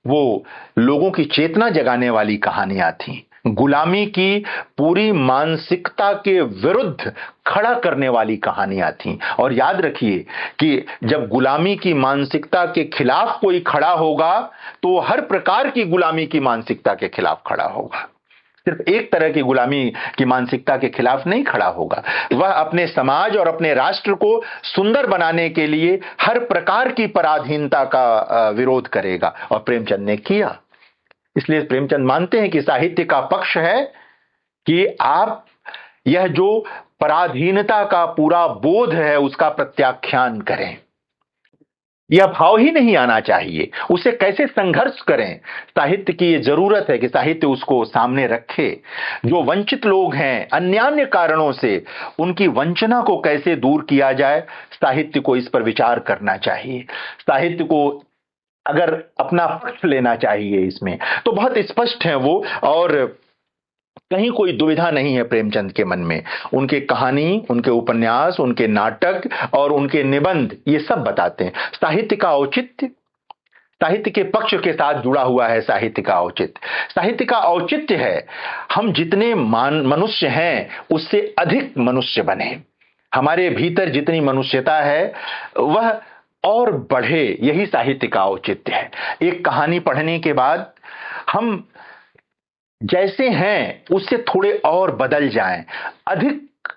वो लोगों की चेतना जगाने वाली कहानियां थी, गुलामी की पूरी मानसिकता के विरुद्ध खड़ा करने वाली कहानियां थीं। और याद रखिए कि जब गुलामी की मानसिकता के खिलाफ कोई खड़ा होगा तो हर प्रकार की गुलामी की मानसिकता के खिलाफ खड़ा होगा। सिर्फ एक तरह की गुलामी की मानसिकता के खिलाफ नहीं खड़ा होगा, वह अपने समाज और अपने राष्ट्र को सुंदर बनाने के लिए हर प्रकार की पराधीनता का विरोध करेगा, और प्रेमचंद ने किया। इसलिए प्रेमचंद मानते हैं कि साहित्य का पक्ष है कि आप यह जो पराधीनता का पूरा बोध है उसका प्रत्याख्यान करें। यह भाव ही नहीं आना चाहिए, उसे कैसे संघर्ष करें। साहित्य की यह जरूरत है कि साहित्य उसको सामने रखे। जो वंचित लोग हैं अन्यान्य कारणों से, उनकी वंचना को कैसे दूर किया जाए, साहित्य को इस पर विचार करना चाहिए। साहित्य को अगर अपना पक्ष लेना चाहिए इसमें, तो बहुत स्पष्ट है वो, और कहीं कोई दुविधा नहीं है प्रेमचंद के मन में। उनके कहानी, उनके उपन्यास, उनके नाटक और उनके निबंध ये सब बताते हैं साहित्य का औचित्य। साहित्य के पक्ष के साथ जुड़ा हुआ है साहित्य का औचित्य। साहित्य का औचित्य है हम जितने मनुष्य हैं उससे अधिक मनुष्य बने, हमारे भीतर जितनी मनुष्यता है वह और बढ़े, यही साहित्य का औचित्य है। एक कहानी पढ़ने के बाद हम जैसे हैं उससे थोड़े और बदल जाएं, अधिक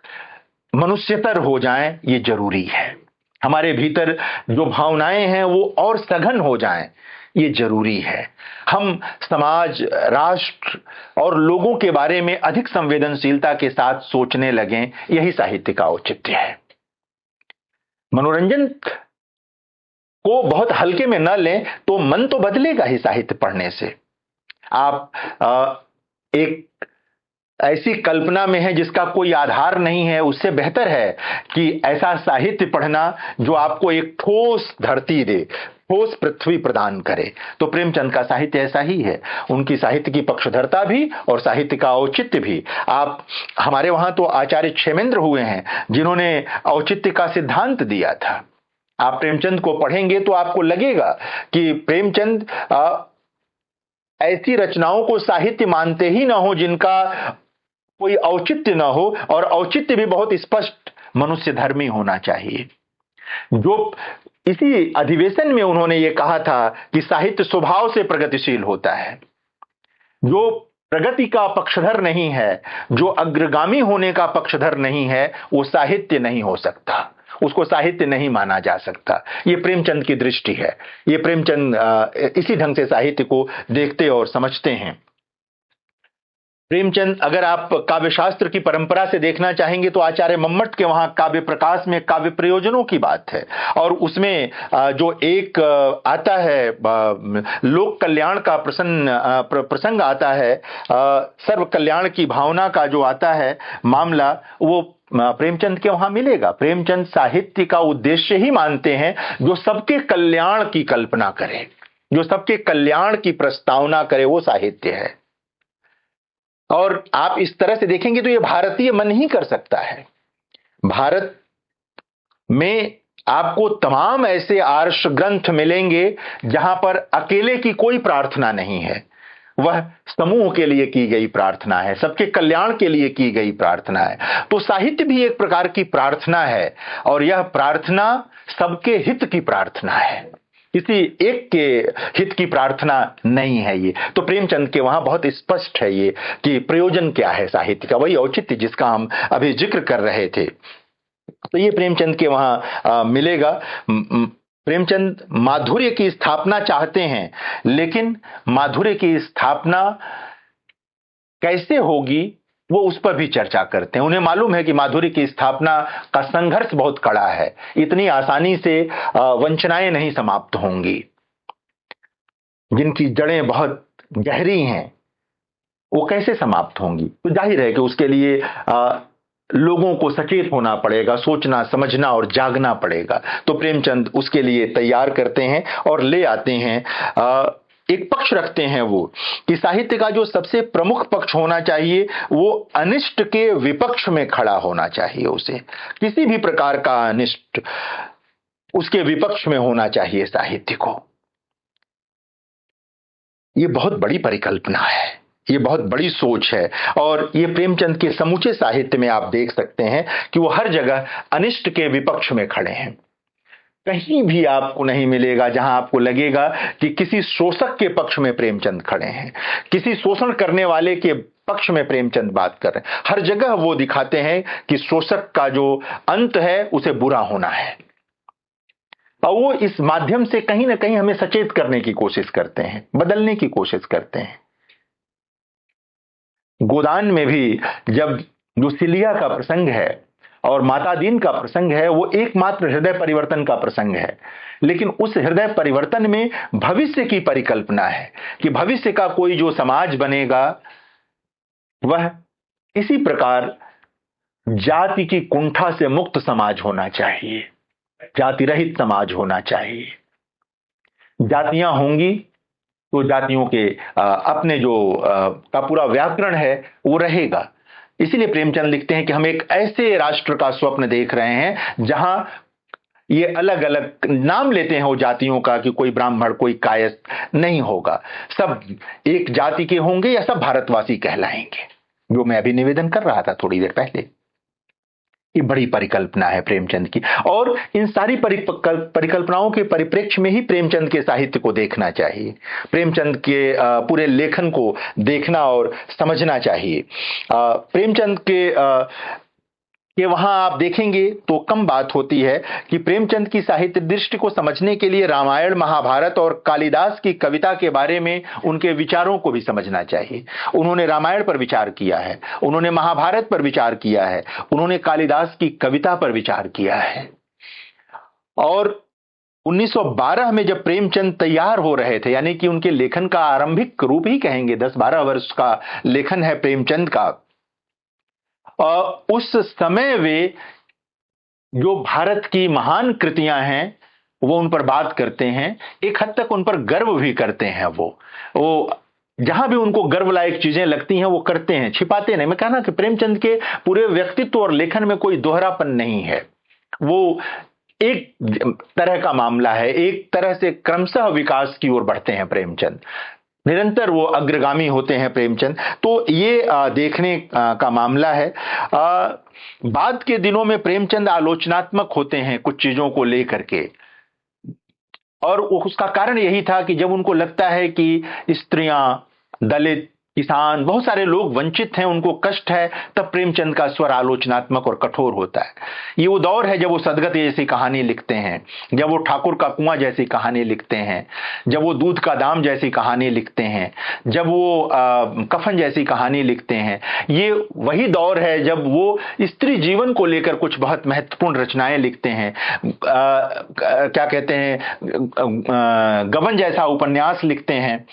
मनुष्यतर हो जाएं, ये जरूरी है। हमारे भीतर जो भावनाएं हैं वो और सघन हो जाएं, ये जरूरी है। हम समाज, राष्ट्र और लोगों के बारे में अधिक संवेदनशीलता के साथ सोचने लगें, यही साहित्य का औचित्य है। मनोरंजन को बहुत हल्के में न लें तो मन तो बदलेगा ही साहित्य पढ़ने से। आप एक ऐसी कल्पना में है जिसका कोई आधार नहीं है, उससे बेहतर है कि ऐसा साहित्य पढ़ना जो आपको एक ठोस धरती दे, ठोस पृथ्वी प्रदान करे। तो प्रेमचंद का साहित्य ऐसा ही है। उनकी साहित्य की पक्षधरता भी और साहित्य का औचित्य भी। आप हमारे वहां तो आचार्य क्षेमेंद्र हुए हैं जिन्होंने औचित्य का सिद्धांत दिया था। आप प्रेमचंद को पढ़ेंगे तो आपको लगेगा कि प्रेमचंद ऐसी रचनाओं को साहित्य मानते ही ना हो जिनका कोई औचित्य ना हो, और औचित्य भी बहुत स्पष्ट मनुष्य धर्मी होना चाहिए। जो इसी अधिवेशन में उन्होंने ये कहा था कि साहित्य स्वभाव से प्रगतिशील होता है। जो प्रगति का पक्षधर नहीं है, जो अग्रगामी होने का पक्षधर नहीं है, वो साहित्य नहीं हो सकता, उसको साहित्य नहीं माना जा सकता। ये प्रेमचंद की दृष्टि है। ये प्रेमचंद इसी ढंग से साहित्य को देखते और समझते हैं। प्रेमचंद अगर आप काव्य शास्त्र की परंपरा से देखना चाहेंगे तो आचार्य मम्मट के वहां काव्य प्रकाश में काव्य प्रयोजनों की बात है, और उसमें जो एक आता है लोक कल्याण का प्रसंग आता है, सर्व कल्याण की भावना का जो आता है मामला, वो प्रेमचंद के वहां मिलेगा। प्रेमचंद साहित्य का उद्देश्य ही मानते हैं जो सबके कल्याण की कल्पना करे, जो सबके कल्याण की प्रस्तावना करे, वो साहित्य है। और आप इस तरह से देखेंगे तो ये भारतीय मन ही कर सकता है। भारत में आपको तमाम ऐसे आर्ष ग्रंथ मिलेंगे जहां पर अकेले की कोई प्रार्थना नहीं है, वह समूह के लिए की गई प्रार्थना है, सबके कल्याण के लिए की गई प्रार्थना है। तो साहित्य भी एक प्रकार की प्रार्थना है, और यह प्रार्थना सबके हित की प्रार्थना है, किसी एक के हित की प्रार्थना नहीं है ये। तो प्रेमचंद के वहां बहुत स्पष्ट है ये कि प्रयोजन क्या है साहित्य का, वही औचित्य जिसका हम अभी जिक्र कर रहे थे। तो ये प्रेमचंद के वहां मिलेगा। प्रेमचंद माधुर्य की स्थापना चाहते हैं, लेकिन माधुर्य की स्थापना कैसे होगी वो उस पर भी चर्चा करते हैं। उन्हें मालूम है कि माधुर्य की स्थापना का संघर्ष बहुत कड़ा है, इतनी आसानी से वंचनाएं नहीं समाप्त होंगी। जिनकी जड़ें बहुत गहरी हैं वो कैसे समाप्त होंगी? तो जाहिर है कि उसके लिए लोगों को सचेत होना पड़ेगा, सोचना समझना और जागना पड़ेगा। तो प्रेमचंद उसके लिए तैयार करते हैं और ले आते हैं। एक पक्ष रखते हैं वो कि साहित्य का जो सबसे प्रमुख पक्ष होना चाहिए वो अनिष्ट के विपक्ष में खड़ा होना चाहिए। उसे किसी भी प्रकार का अनिष्ट उसके विपक्ष में होना चाहिए साहित्य को। ये बहुत बड़ी परिकल्पना है, ये बहुत बड़ी सोच है, और ये प्रेमचंद के समूचे साहित्य में आप देख सकते हैं कि वो हर जगह अनिष्ट के विपक्ष में खड़े हैं। कहीं भी आपको नहीं मिलेगा जहां आपको लगेगा कि किसी शोषक के पक्ष में प्रेमचंद खड़े हैं, किसी शोषण करने वाले के पक्ष में प्रेमचंद बात कर रहे हैं। हर जगह वो दिखाते हैं कि शोषक का जो अंत है उसे बुरा होना है, और वो इस माध्यम से कहीं ना कहीं हमें सचेत करने की कोशिश करते हैं, बदलने की कोशिश करते हैं। गोदान में भी जब लुसिलिया का प्रसंग है और माता दीन का प्रसंग है, वो एकमात्र हृदय परिवर्तन का प्रसंग है, लेकिन उस हृदय परिवर्तन में भविष्य की परिकल्पना है कि भविष्य का कोई जो समाज बनेगा वह इसी प्रकार जाति की कुंठा से मुक्त समाज होना चाहिए, जाति रहित समाज होना चाहिए। जातियां होंगी तो जातियों के अपने जो का पूरा व्याकरण है वो रहेगा। इसीलिए प्रेमचंद लिखते हैं कि हम एक ऐसे राष्ट्र का स्वप्न देख रहे हैं जहां ये अलग अलग नाम लेते हैं वो जातियों का कि कोई ब्राह्मण कोई कायस्थ नहीं होगा, सब एक जाति के होंगे या सब भारतवासी कहलाएंगे, जो मैं अभी निवेदन कर रहा था थोड़ी देर पहले। ये बड़ी परिकल्पना है प्रेमचंद की, और इन सारी परिकल्पनाओं के परिप्रेक्ष्य में ही प्रेमचंद के साहित्य को देखना चाहिए, प्रेमचंद के पूरे लेखन को देखना और समझना चाहिए। प्रेमचंद के वहां आप देखेंगे तो कम बात होती है कि प्रेमचंद की साहित्य दृष्टि को समझने के लिए रामायण, महाभारत और कालिदास की कविता के बारे में उनके विचारों को भी समझना चाहिए। उन्होंने रामायण पर विचार किया है, उन्होंने महाभारत पर विचार किया है, उन्होंने कालिदास की कविता पर विचार किया है। और 1912 में जब प्रेमचंद तैयार हो रहे थे, यानी कि उनके लेखन का आरंभिक रूप ही कहेंगे, 10-12 वर्ष का लेखन है प्रेमचंद का, उस समय वे जो भारत की महान कृतियां हैं वो उन पर बात करते हैं, एक हद तक उन पर गर्व भी करते हैं। वो जहां भी उनको गर्व लायक चीजें लगती हैं वो करते हैं, छिपाते नहीं। मैं कहना कि प्रेमचंद के पूरे व्यक्तित्व और लेखन में कोई दोहरापन नहीं है, वो एक तरह का मामला है, एक तरह से क्रमशः विकास की ओर बढ़ते हैं प्रेमचंद, निरंतर वो अग्रगामी होते हैं प्रेमचंद। तो ये देखने का मामला है। बाद के दिनों में प्रेमचंद आलोचनात्मक होते हैं कुछ चीजों को लेकर के, और उसका कारण यही था कि जब उनको लगता है कि स्त्रियां, दलित, किसान, बहुत सारे लोग वंचित हैं, उनको कष्ट है, तब प्रेमचंद का स्वर आलोचनात्मक और कठोर होता है। ये वो दौर है जब वो सदगत जैसी कहानी लिखते हैं, जब वो ठाकुर का कुआं जैसी कहानी लिखते हैं, जब वो दूध का दाम जैसी कहानी लिखते हैं, जब वो कफन जैसी कहानी लिखते हैं। ये वही दौर है जब वो स्त्री जीवन को लेकर कुछ बहुत महत्वपूर्ण रचनाएं लिखते हैं। क्या कहते हैं, गबन जैसा उपन्यास लिखते हैं।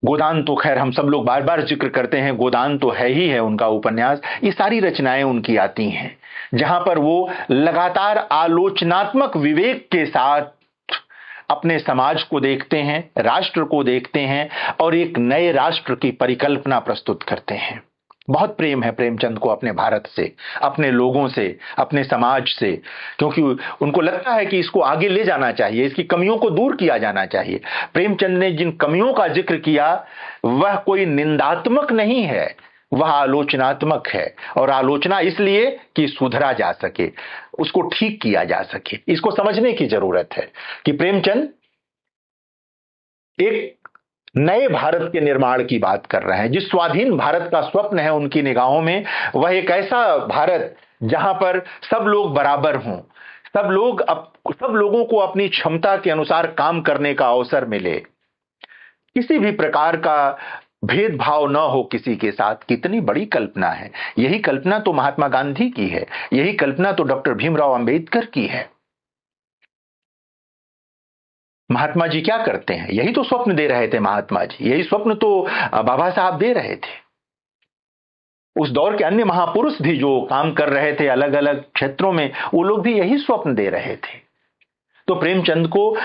गोदान तो खैर हम सब लोग बार बार जिक्र करते हैं, गोदान तो है ही है उनका उपन्यास। ये सारी रचनाएं उनकी आती हैं जहां पर वो लगातार आलोचनात्मक विवेक के साथ अपने समाज को देखते हैं, राष्ट्र को देखते हैं, और एक नए राष्ट्र की परिकल्पना प्रस्तुत करते हैं। बहुत प्रेम है प्रेमचंद को अपने भारत से, अपने लोगों से, अपने समाज से, क्योंकि उनको लगता है कि इसको आगे ले जाना चाहिए, इसकी कमियों को दूर किया जाना चाहिए। प्रेमचंद ने जिन कमियों का जिक्र किया वह कोई निंदात्मक नहीं है, वह आलोचनात्मक है, और आलोचना इसलिए कि सुधरा जा सके, उसको ठीक किया जा सके। इसको समझने की जरूरत है कि प्रेमचंद एक नए भारत के निर्माण की बात कर रहे हैं। जिस स्वाधीन भारत का स्वप्न है उनकी निगाहों में, वह एक ऐसा भारत जहां पर सब लोग बराबर हों, सब लोगों को अपनी क्षमता के अनुसार काम करने का अवसर मिले, किसी भी प्रकार का भेदभाव न हो किसी के साथ। कितनी बड़ी कल्पना है! यही कल्पना तो महात्मा गांधी की है, यही कल्पना तो डॉक्टर भीमराव अंबेडकर की है। महात्मा जी क्या करते हैं? यही तो स्वप्न दे रहे थे महात्मा जी, यही स्वप्न तो बाबा साहब दे रहे थे। उस दौर के अन्य महापुरुष भी जो काम कर रहे थे अलग अलग क्षेत्रों में, वो लोग भी यही स्वप्न दे रहे थे। तो प्रेमचंद को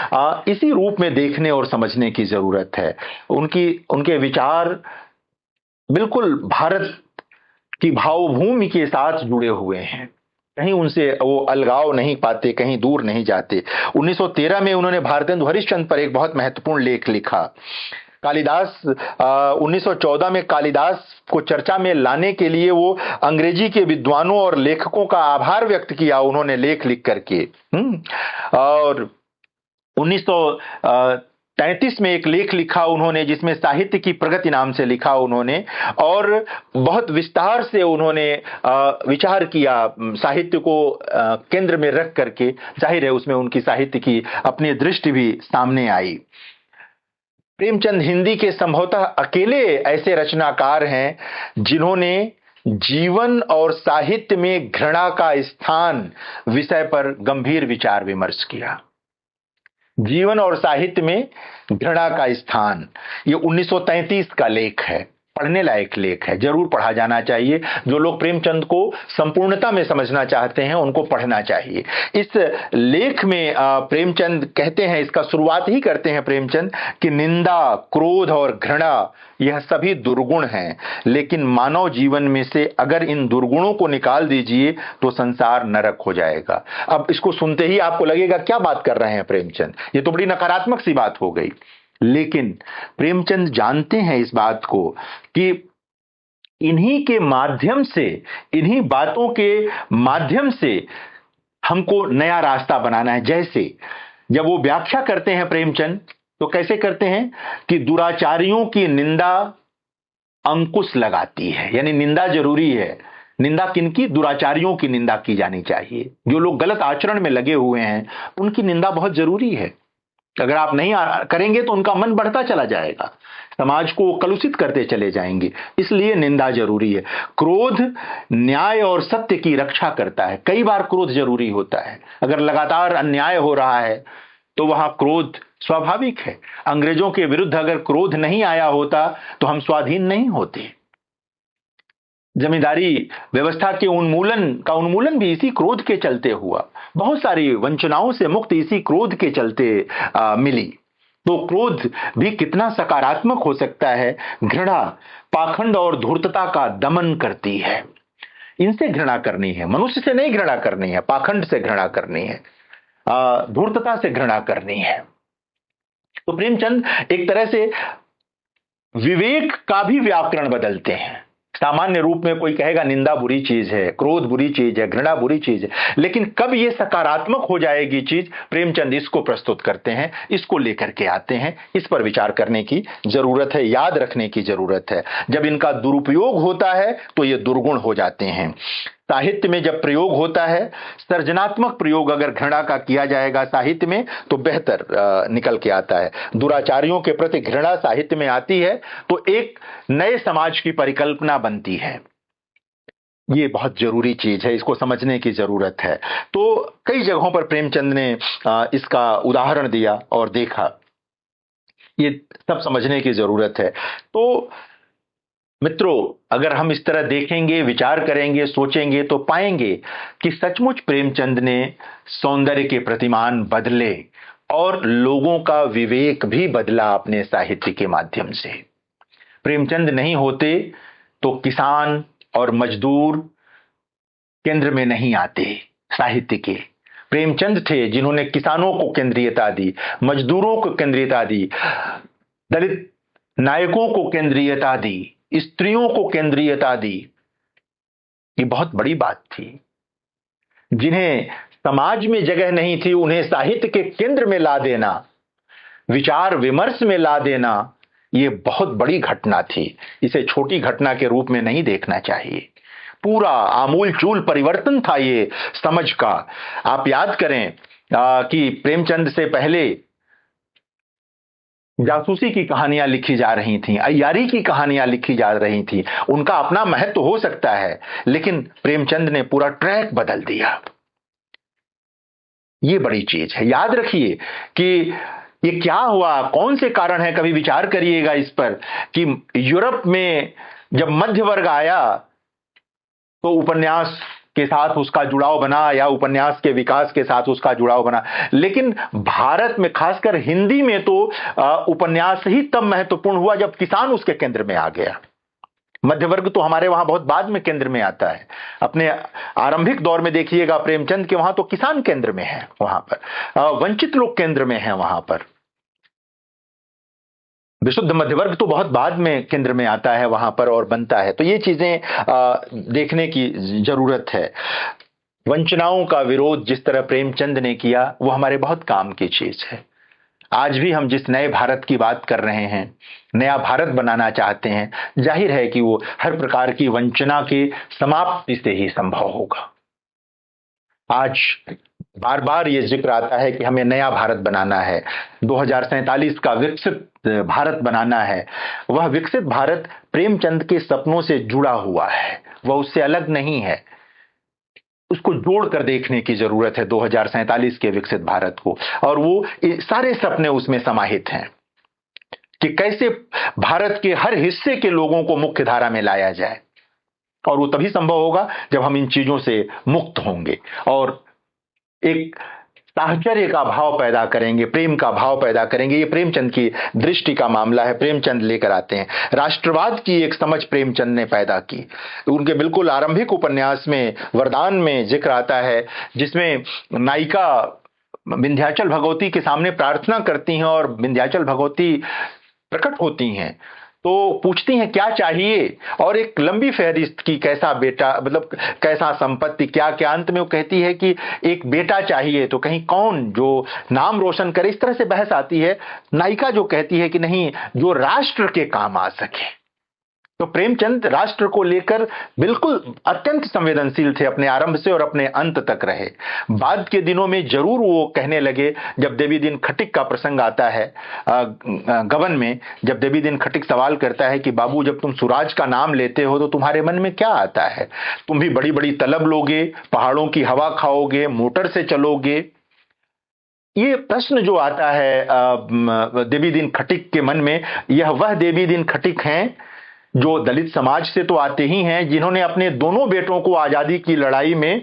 इसी रूप में देखने और समझने की जरूरत है। उनके विचार बिल्कुल भारत की भावभूमि के साथ जुड़े हुए हैं, कहीं उनसे वो अलगाव नहीं पाते, कहीं दूर नहीं जाते। 1913 में उन्होंने भारतेंदु हरिश्चंद्र पर एक बहुत महत्वपूर्ण लेख लिखा। कालिदास 1914 में कालिदास को चर्चा में लाने के लिए वो अंग्रेजी के विद्वानों और लेखकों का आभार व्यक्त किया उन्होंने लेख लिख करके। और 1933 में एक लेख लिखा उन्होंने, जिसमें साहित्य की प्रगति नाम से लिखा उन्होंने, और बहुत विस्तार से उन्होंने विचार किया साहित्य को केंद्र में रख करके। जाहिर है उसमें उनकी साहित्य की अपनी दृष्टि भी सामने आई। प्रेमचंद हिंदी के संभवतः अकेले ऐसे रचनाकार हैं जिन्होंने जीवन और साहित्य में घृणा का स्थान विषय पर गंभीर विचार विमर्श किया। जीवन और साहित्य में घृणा का स्थान, ये 1933 का लेख है, पढ़ने लायक लेख है, जरूर पढ़ा जाना चाहिए। जो लोग प्रेमचंद को संपूर्णता में समझना चाहते हैं उनको पढ़ना चाहिए। इस लेख में प्रेमचंद कहते हैं, इसका शुरुआत ही करते हैं प्रेमचंद कि निंदा, क्रोध और घृणा यह सभी दुर्गुण हैं, लेकिन मानव जीवन में से अगर इन दुर्गुणों को निकाल दीजिए तो संसार नरक हो जाएगा। अब इसको सुनते ही आपको लगेगा क्या बात कर रहे हैं प्रेमचंद, ये तो बड़ी नकारात्मक सी बात हो गई। लेकिन प्रेमचंद जानते हैं इस बात को कि इन्हीं के माध्यम से, इन्हीं बातों के माध्यम से हमको नया रास्ता बनाना है। जैसे जब वो व्याख्या करते हैं प्रेमचंद, तो कैसे करते हैं कि दुराचारियों की निंदा अंकुश लगाती है, यानी निंदा जरूरी है। निंदा किनकी? दुराचारियों की निंदा की जानी चाहिए। जो लोग गलत आचरण में लगे हुए हैं उनकी निंदा बहुत जरूरी है। अगर आप नहीं करेंगे तो उनका मन बढ़ता चला जाएगा, समाज को कलुषित करते चले जाएंगे, इसलिए निंदा जरूरी है। क्रोध न्याय और सत्य की रक्षा करता है। कई बार क्रोध जरूरी होता है। अगर लगातार अन्याय हो रहा है तो वहां क्रोध स्वाभाविक है। अंग्रेजों के विरुद्ध अगर क्रोध नहीं आया होता तो हम स्वाधीन नहीं होते। जमींदारी व्यवस्था के उन्मूलन भी इसी क्रोध के चलते हुआ। बहुत सारी वंचनाओं से मुक्ति इसी क्रोध के चलते मिली। तो क्रोध भी कितना सकारात्मक हो सकता है। घृणा पाखंड और धूर्तता का दमन करती है। इनसे घृणा करनी है, मनुष्य से नहीं घृणा करनी है, पाखंड से घृणा करनी है, धूर्तता से घृणा करनी है। तो प्रेमचंद एक तरह से विवेक का भी व्याकरण बदलते हैं। सामान्य रूप में कोई कहेगा निंदा बुरी चीज है, क्रोध बुरी चीज है, घृणा बुरी चीज है, लेकिन कब ये सकारात्मक हो जाएगी चीज, प्रेमचंद इसको प्रस्तुत करते हैं, इसको लेकर के आते हैं। इस पर विचार करने की जरूरत है, याद रखने की जरूरत है। जब इनका दुरुपयोग होता है तो ये दुर्गुण हो जाते हैं। साहित्य में जब प्रयोग होता है, सृजनात्मक प्रयोग अगर घृणा का किया जाएगा साहित्य में तो बेहतर निकल के आता है। दुराचारियों के प्रति घृणा साहित्य में आती है तो एक नए समाज की परिकल्पना बनती है। ये बहुत जरूरी चीज है, इसको समझने की जरूरत है। तो कई जगहों पर प्रेमचंद ने इसका उदाहरण दिया और देखा, ये सब समझने की जरूरत है। तो मित्रों, अगर हम इस तरह देखेंगे, विचार करेंगे, सोचेंगे तो पाएंगे कि सचमुच प्रेमचंद ने सौंदर्य के प्रतिमान बदले और लोगों का विवेक भी बदला अपने साहित्य के माध्यम से। प्रेमचंद नहीं होते तो किसान और मजदूर केंद्र में नहीं आते साहित्य के। प्रेमचंद थे जिन्होंने किसानों को केंद्रीयता दी, मजदूरों को केंद्रीयता दी, दलित नायकों को केंद्रीयता दी, स्त्रियों को केंद्रीयता दी। ये बहुत बड़ी बात थी। जिन्हें समाज में जगह नहीं थी उन्हें साहित्य के केंद्र में ला देना, विचार विमर्श में ला देना, ये बहुत बड़ी घटना थी। इसे छोटी घटना के रूप में नहीं देखना चाहिए। पूरा आमूल चूल परिवर्तन था ये समझ का। आप याद करें कि प्रेमचंद से पहले जासूसी की कहानियां लिखी जा रही थीं, अय्यारी की कहानियां लिखी जा रही थीं। उनका अपना महत्व हो सकता है, लेकिन प्रेमचंद ने पूरा ट्रैक बदल दिया। ये बड़ी चीज है। याद रखिए कि ये क्या हुआ, कौन से कारण है, कभी विचार करिएगा इस पर कि यूरोप में जब मध्य वर्ग आया तो उपन्यास के साथ उसका जुड़ाव बना, या उपन्यास के विकास के साथ उसका जुड़ाव बना। लेकिन भारत में, खासकर हिंदी में, तो उपन्यास ही तब महत्वपूर्ण हुआ जब किसान उसके केंद्र में आ गया। मध्य वर्ग तो हमारे वहां बहुत बाद में केंद्र में आता है। अपने आरंभिक दौर में देखिएगा प्रेमचंद के वहां तो किसान केंद्र में है, वहां पर वंचित लोग केंद्र में हैं। वहां पर विशुद्ध मध्य वर्ग तो बहुत बाद में केंद्र में आता है वहां पर और बनता है। तो ये चीजें देखने की जरूरत है। वंचनाओं का विरोध जिस तरह प्रेमचंद ने किया वो हमारे बहुत काम की चीज है। आज भी हम जिस नए भारत की बात कर रहे हैं, नया भारत बनाना चाहते हैं, जाहिर है कि वो हर प्रकार की वंचना के समाप्ति से ही संभव होगा। आज बार बार ये जिक्र आता है कि हमें नया भारत बनाना है, 2047 का विकसित भारत बनाना है। वह विकसित भारत प्रेमचंद के सपनों से जुड़ा हुआ है, वह उससे अलग नहीं है। उसको जोड़कर देखने की जरूरत है 2047 के विकसित भारत को, और वो सारे सपने उसमें समाहित हैं कि कैसे भारत के हर हिस्से के लोगों को मुख्य धारा में लाया जाए। और वो तभी संभव होगा जब हम इन चीजों से मुक्त होंगे और एक साहचर्य का भाव पैदा करेंगे, प्रेम का भाव पैदा करेंगे। ये प्रेमचंद की दृष्टि का मामला है, प्रेमचंद लेकर आते हैं। राष्ट्रवाद की एक समझ प्रेमचंद ने पैदा की। उनके बिल्कुल आरंभिक उपन्यास में वरदान में जिक्र आता है, जिसमें नायिका विंध्याचल भगवती के सामने प्रार्थना करती हैं और विंध्याचल भगवती प्रकट होती हैं तो पूछती हैं क्या चाहिए, और एक लंबी फहरिस्त की, कैसा बेटा, मतलब कैसा संपत्ति, क्या क्या, अंत में वो कहती है कि एक बेटा चाहिए, तो कहीं कौन जो नाम रोशन करे। इस तरह से बहस आती है। नायिका जो कहती है कि नहीं, जो राष्ट्र के काम आ सके। तो प्रेमचंद राष्ट्र को लेकर बिल्कुल अत्यंत संवेदनशील थे, अपने आरंभ से और अपने अंत तक रहे। बाद के दिनों में जरूर वो कहने लगे, जब देवी दिन खटिक का प्रसंग आता है गबन में, जब देवी दिन खटिक सवाल करता है कि बाबू, जब तुम सुराज का नाम लेते हो तो तुम्हारे मन में क्या आता है? तुम भी बड़ी बड़ी तलब लोगे, पहाड़ों की हवा खाओगे, मोटर से चलोगे। ये प्रश्न जो आता है देवी दिन खटिक के मन में, यह वह देवी दिन खटिक हैं जो दलित समाज से तो आते ही हैं, जिन्होंने अपने दोनों बेटों को आजादी की लड़ाई में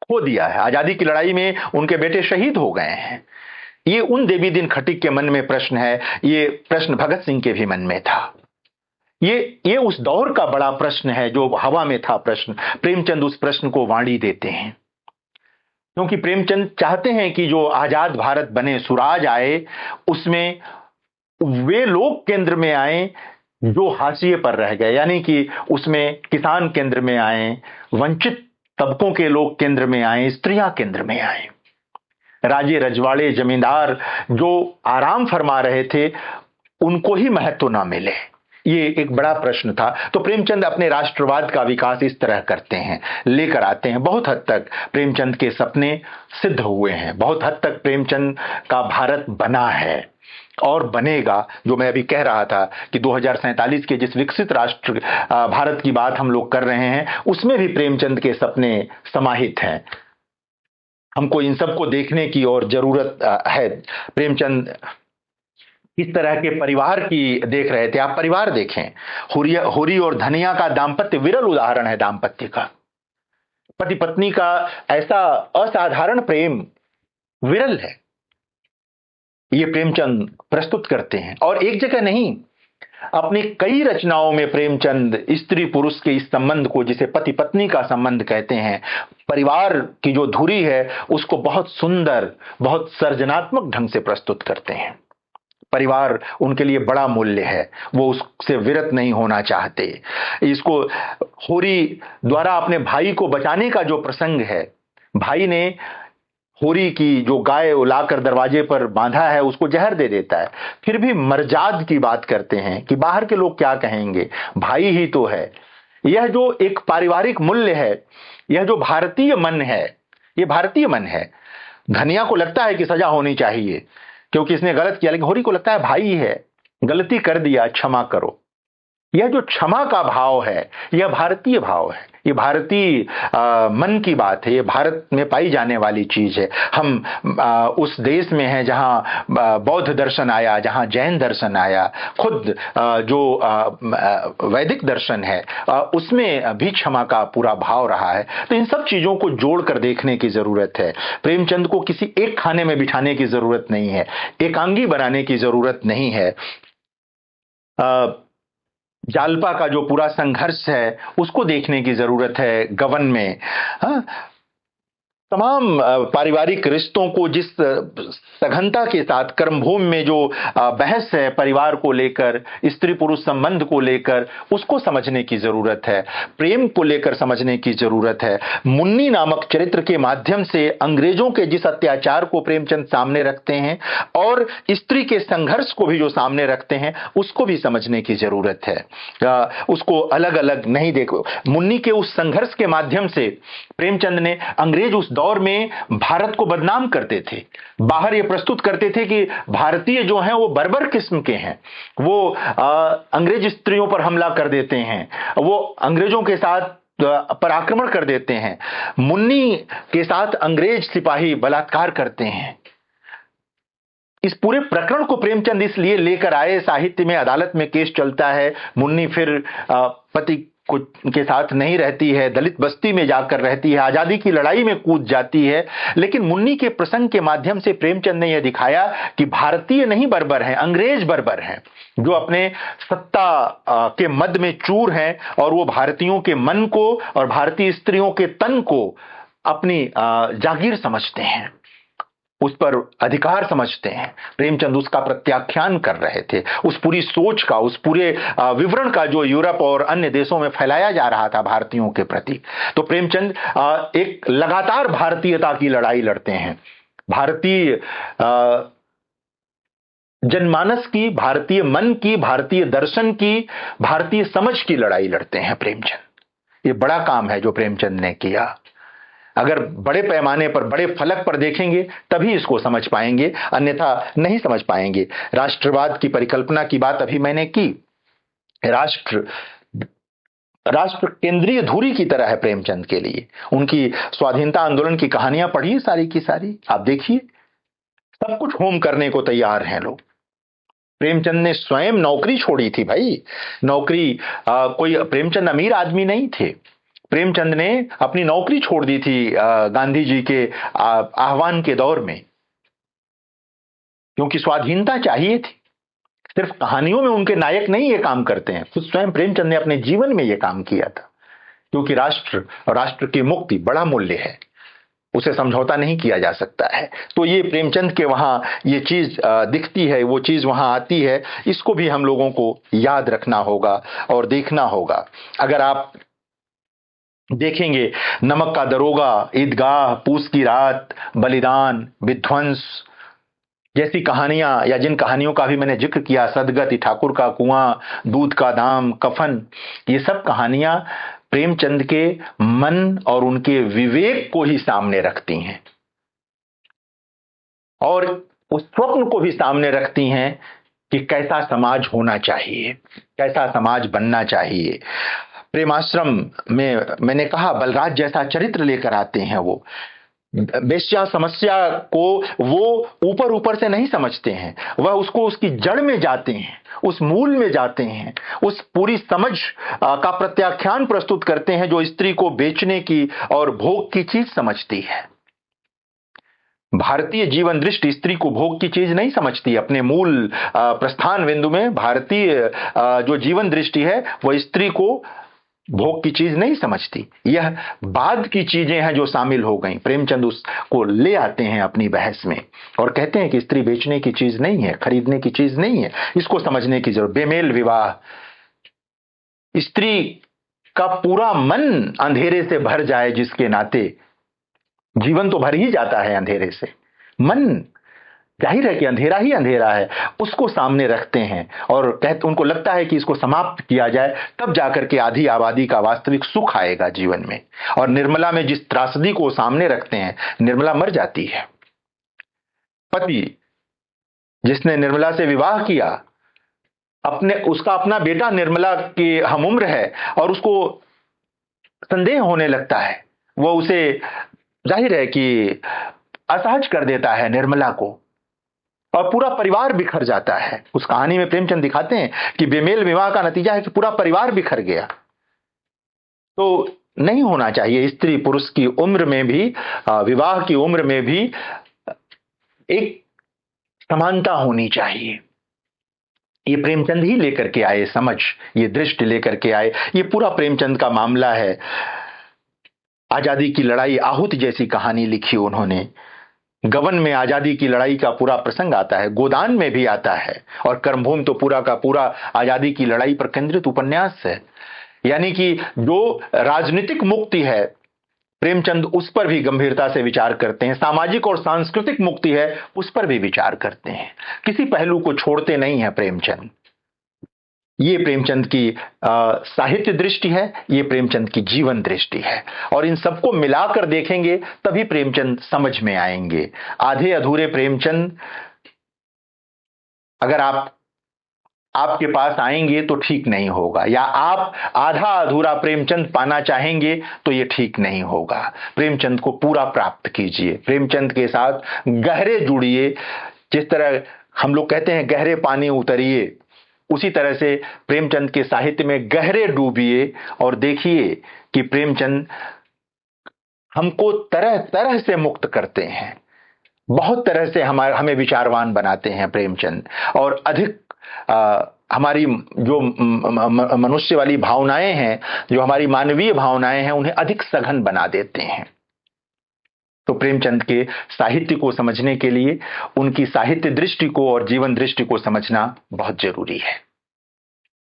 खो दिया है। आजादी की लड़ाई में उनके बेटे शहीद हो गए हैं। ये उन देवी दिन खटिक के मन में प्रश्न है। ये प्रश्न भगत सिंह के भी मन में था। ये उस दौर का बड़ा प्रश्न है जो हवा में था प्रश्न। प्रेमचंद उस प्रश्न को वाणी देते हैं, क्योंकि प्रेमचंद चाहते हैं कि जो आजाद भारत बने, सुराज आए, उसमें वे लोग केंद्र में आए जो हाशिए पर रह गए, यानी कि उसमें किसान केंद्र में आए, वंचित तबकों के लोग केंद्र में आए, स्त्रियां केंद्र में आए, राजे रजवाड़े जमींदार जो आराम फरमा रहे थे उनको ही महत्व ना मिले। ये एक बड़ा प्रश्न था। तो प्रेमचंद अपने राष्ट्रवाद का विकास इस तरह करते हैं, लेकर आते हैं। बहुत हद तक प्रेमचंद के सपने सिद्ध हुए हैं, बहुत हद तक प्रेमचंद का भारत बना है और बनेगा। जो मैं अभी कह रहा था कि 2047 के जिस विकसित राष्ट्र भारत की बात हम लोग कर रहे हैं, उसमें भी प्रेमचंद के सपने समाहित हैं। हमको इन सबको देखने की और जरूरत है। प्रेमचंद इस तरह के परिवार की देख रहे थे। आप परिवार देखें, होरी और धनिया का दाम्पत्य विरल उदाहरण है दाम्पत्य का। पति पत्नी का ऐसा असाधारण प्रेम विरल है। ये प्रेमचंद प्रस्तुत करते हैं, और एक जगह नहीं, अपनी कई रचनाओं में प्रेमचंद स्त्री पुरुष के इस संबंध को, जिसे पति पत्नी का संबंध कहते हैं, परिवार की जो धुरी है, उसको बहुत सुंदर, बहुत सर्जनात्मक ढंग से प्रस्तुत करते हैं। परिवार उनके लिए बड़ा मूल्य है, वो उससे विरत नहीं होना चाहते। इसको होरी द्वारा अपने भाई को बचाने का जो प्रसंग है, भाई ने होरी की जो गाय लाकर दरवाजे पर बांधा है उसको जहर दे देता है, फिर भी मर्जाद की बात करते हैं कि बाहर के लोग क्या कहेंगे, भाई ही तो है। यह जो एक पारिवारिक मूल्य है, यह जो भारतीय मन है, ये भारतीय मन है। धनिया को लगता है कि सजा होनी चाहिए क्योंकि इसने गलत किया, लेकिन होरी को लगता है भाई है, गलती कर दिया, क्षमा करो। यह जो क्षमा का भाव है, यह भारतीय भाव है, ये भारतीय मन की बात है, ये भारत में पाई जाने वाली चीज है। हम उस देश में हैं जहां बौद्ध दर्शन आया, जहां जैन दर्शन आया, खुद जो वैदिक दर्शन है उसमें भी क्षमा का पूरा भाव रहा है। तो इन सब चीजों को जोड़कर देखने की जरूरत है। प्रेमचंद को किसी एक खाने में बिठाने की जरूरत नहीं है, एकांगी बनाने की जरूरत नहीं है। जालपा का जो पूरा संघर्ष है उसको देखने की जरूरत है गबन में। हाँ, तमाम पारिवारिक रिश्तों को जिस सघनता के साथ कर्मभूमि में जो बहस है परिवार को लेकर, स्त्री पुरुष संबंध को लेकर, उसको समझने की जरूरत है। प्रेम को लेकर समझने की जरूरत है। मुन्नी नामक चरित्र के माध्यम से अंग्रेजों के जिस अत्याचार को प्रेमचंद सामने रखते हैं और स्त्री के संघर्ष को भी जो सामने रखते हैं, उसको भी समझने की जरूरत है। उसको अलग अलग नहीं देखो। मुन्नी के उस संघर्ष के माध्यम से प्रेमचंद ने, अंग्रेज उस दौर में भारत को बदनाम करते थे, बाहर ये प्रस्तुत करते थे कि भारतीय जो हैं वो बर्बर किस्म के हैं, वो अंग्रेज स्त्रियों पर हमला कर देते हैं, वो अंग्रेजों के साथ पर आक्रमण कर देते हैं, मुन्नी के साथ अंग्रेज सिपाही बलात्कार करते हैं। इस पूरे प्रकरण को प्रेमचंद इसलिए लेकर आए, साहित्य में, अदालत में केस चलता है, मुन्नी फिर पति के साथ नहीं रहती है, दलित बस्ती में जाकर रहती है, आजादी की लड़ाई में कूद जाती है। लेकिन मुन्नी के प्रसंग के माध्यम से प्रेमचंद ने यह दिखाया कि भारतीय नहीं बर्बर हैं, अंग्रेज बर्बर हैं, जो अपने सत्ता के मद में चूर हैं और वो भारतीयों के मन को और भारतीय स्त्रियों के तन को अपनी जागीर समझते हैं, उस पर अधिकार समझते हैं। प्रेमचंद उसका प्रत्याख्यान कर रहे थे, उस पूरी सोच का, उस पूरे विवरण का जो यूरोप और अन्य देशों में फैलाया जा रहा था भारतीयों के प्रति। तो प्रेमचंद एक लगातार भारतीयता की लड़ाई लड़ते हैं, भारतीय जनमानस की, भारतीय मन की, भारतीय दर्शन की, भारतीय समझ की लड़ाई लड़ते हैं प्रेमचंद। ये बड़ा काम है जो प्रेमचंद ने किया। अगर बड़े पैमाने पर, बड़े फलक पर देखेंगे तभी इसको समझ पाएंगे, अन्यथा नहीं समझ पाएंगे। राष्ट्रवाद की परिकल्पना की बात अभी मैंने की। राष्ट्र केंद्रीय धुरी की तरह है प्रेमचंद के लिए। उनकी स्वाधीनता आंदोलन की कहानियां पढ़िए, सारी की सारी आप देखिए, सब कुछ होम करने को तैयार हैं लोग। प्रेमचंद ने स्वयं नौकरी छोड़ी थी भाई, नौकरी कोई, प्रेमचंद अमीर आदमी नहीं थे। प्रेमचंद ने अपनी नौकरी छोड़ दी थी गांधी जी के आह्वान के दौर में, क्योंकि स्वाधीनता चाहिए थी। सिर्फ कहानियों में उनके नायक नहीं ये काम करते हैं, खुद स्वयं प्रेमचंद ने अपने जीवन में ये काम किया था, क्योंकि राष्ट्र और राष्ट्र की मुक्ति बड़ा मूल्य है, उसे समझौता नहीं किया जा सकता है। तो ये प्रेमचंद के वहां ये चीज दिखती है, वो चीज वहां आती है, इसको भी हम लोगों को याद रखना होगा और देखना होगा। अगर आप देखेंगे नमक का दरोगा, ईदगाह, पूस की रात, बलिदान, विध्वंस जैसी कहानियां, या जिन कहानियों का भी मैंने जिक्र किया, सदगत, ठाकुर का कुआं, दूध का दाम, कफन, ये सब कहानियां प्रेमचंद के मन और उनके विवेक को ही सामने रखती हैं और उस स्वप्न को भी सामने रखती हैं कि कैसा समाज होना चाहिए, कैसा समाज बनना चाहिए। प्रेमाश्रम में मैंने कहा बलराज जैसा चरित्र लेकर आते हैं। वो वेश्या समस्या को वो ऊपर ऊपर से नहीं समझते हैं, वह उसको उसकी जड़ में जाते हैं, उस मूल में जाते हैं, उस पूरी समझ का प्रत्याख्यान प्रस्तुत करते हैं जो स्त्री को बेचने की और भोग की चीज समझती है। भारतीय जीवन दृष्टि स्त्री को भोग की चीज नहीं समझती। अपने मूल प्रस्थान बिंदु में भारतीय जो जीवन दृष्टि है वह स्त्री को भोग की चीज नहीं समझती। यह बाद की चीजें हैं जो शामिल हो गई। प्रेमचंद उसको ले आते हैं अपनी बहस में और कहते हैं कि स्त्री बेचने की चीज नहीं है, खरीदने की चीज नहीं है, इसको समझने की जरूरत। बेमेल विवाह, स्त्री का पूरा मन अंधेरे से भर जाए जिसके नाते, जीवन तो भर ही जाता है अंधेरे से, मन जाहिर है कि अंधेरा ही अंधेरा है, उसको सामने रखते हैं और कहते, उनको लगता है कि इसको समाप्त किया जाए तब जाकर के आधी आबादी का वास्तविक सुख आएगा जीवन में। और निर्मला में जिस त्रासदी को सामने रखते हैं, निर्मला मर जाती है। पति जिसने निर्मला से विवाह किया, उसका अपना बेटा निर्मला की हमउम्र है और उसको संदेह होने लगता है, वो उसे जाहिर है कि असहज कर देता है निर्मला को और पूरा परिवार बिखर जाता है। उस कहानी में प्रेमचंद दिखाते हैं कि बेमेल विवाह का नतीजा है कि पूरा परिवार बिखर गया। तो नहीं होना चाहिए। स्त्री पुरुष की उम्र में भी, विवाह की उम्र में भी एक समानता होनी चाहिए। ये प्रेमचंद ही लेकर के आए समझ, ये दृष्टि लेकर के आए। ये पूरा प्रेमचंद का मामला है। आजादी की लड़ाई आहूत जैसी कहानी लिखी उन्होंने। गबन में आजादी की लड़ाई का पूरा प्रसंग आता है, गोदान में भी आता है, और कर्मभूमि तो पूरा का पूरा आजादी की लड़ाई पर केंद्रित उपन्यास है। यानी कि जो राजनीतिक मुक्ति है, प्रेमचंद उस पर भी गंभीरता से विचार करते हैं। सामाजिक और सांस्कृतिक मुक्ति है, उस पर भी विचार करते हैं। किसी पहलू को छोड़ते नहीं है प्रेमचंद। ये प्रेमचंद की साहित्य दृष्टि है, ये प्रेमचंद की जीवन दृष्टि है, और इन सबको मिलाकर देखेंगे तभी प्रेमचंद समझ में आएंगे। आधे अधूरे प्रेमचंद अगर आपके पास आएंगे तो ठीक नहीं होगा, या आप आधा अधूरा प्रेमचंद पाना चाहेंगे तो ये ठीक नहीं होगा। प्रेमचंद को पूरा प्राप्त कीजिए, प्रेमचंद के साथ गहरे जुड़िए। जिस तरह हम लोग कहते हैं गहरे पानी उतरिए, उसी तरह से प्रेमचंद के साहित्य में गहरे डूबिए और देखिए कि प्रेमचंद हमको तरह तरह से मुक्त करते हैं, बहुत तरह से हमें विचारवान बनाते हैं प्रेमचंद, और अधिक हमारी जो मनुष्य वाली भावनाएं हैं, जो हमारी मानवीय भावनाएं हैं, उन्हें अधिक सघन बना देते हैं। तो प्रेमचंद के साहित्य को समझने के लिए उनकी साहित्य दृष्टि को और जीवन दृष्टि को समझना बहुत जरूरी है।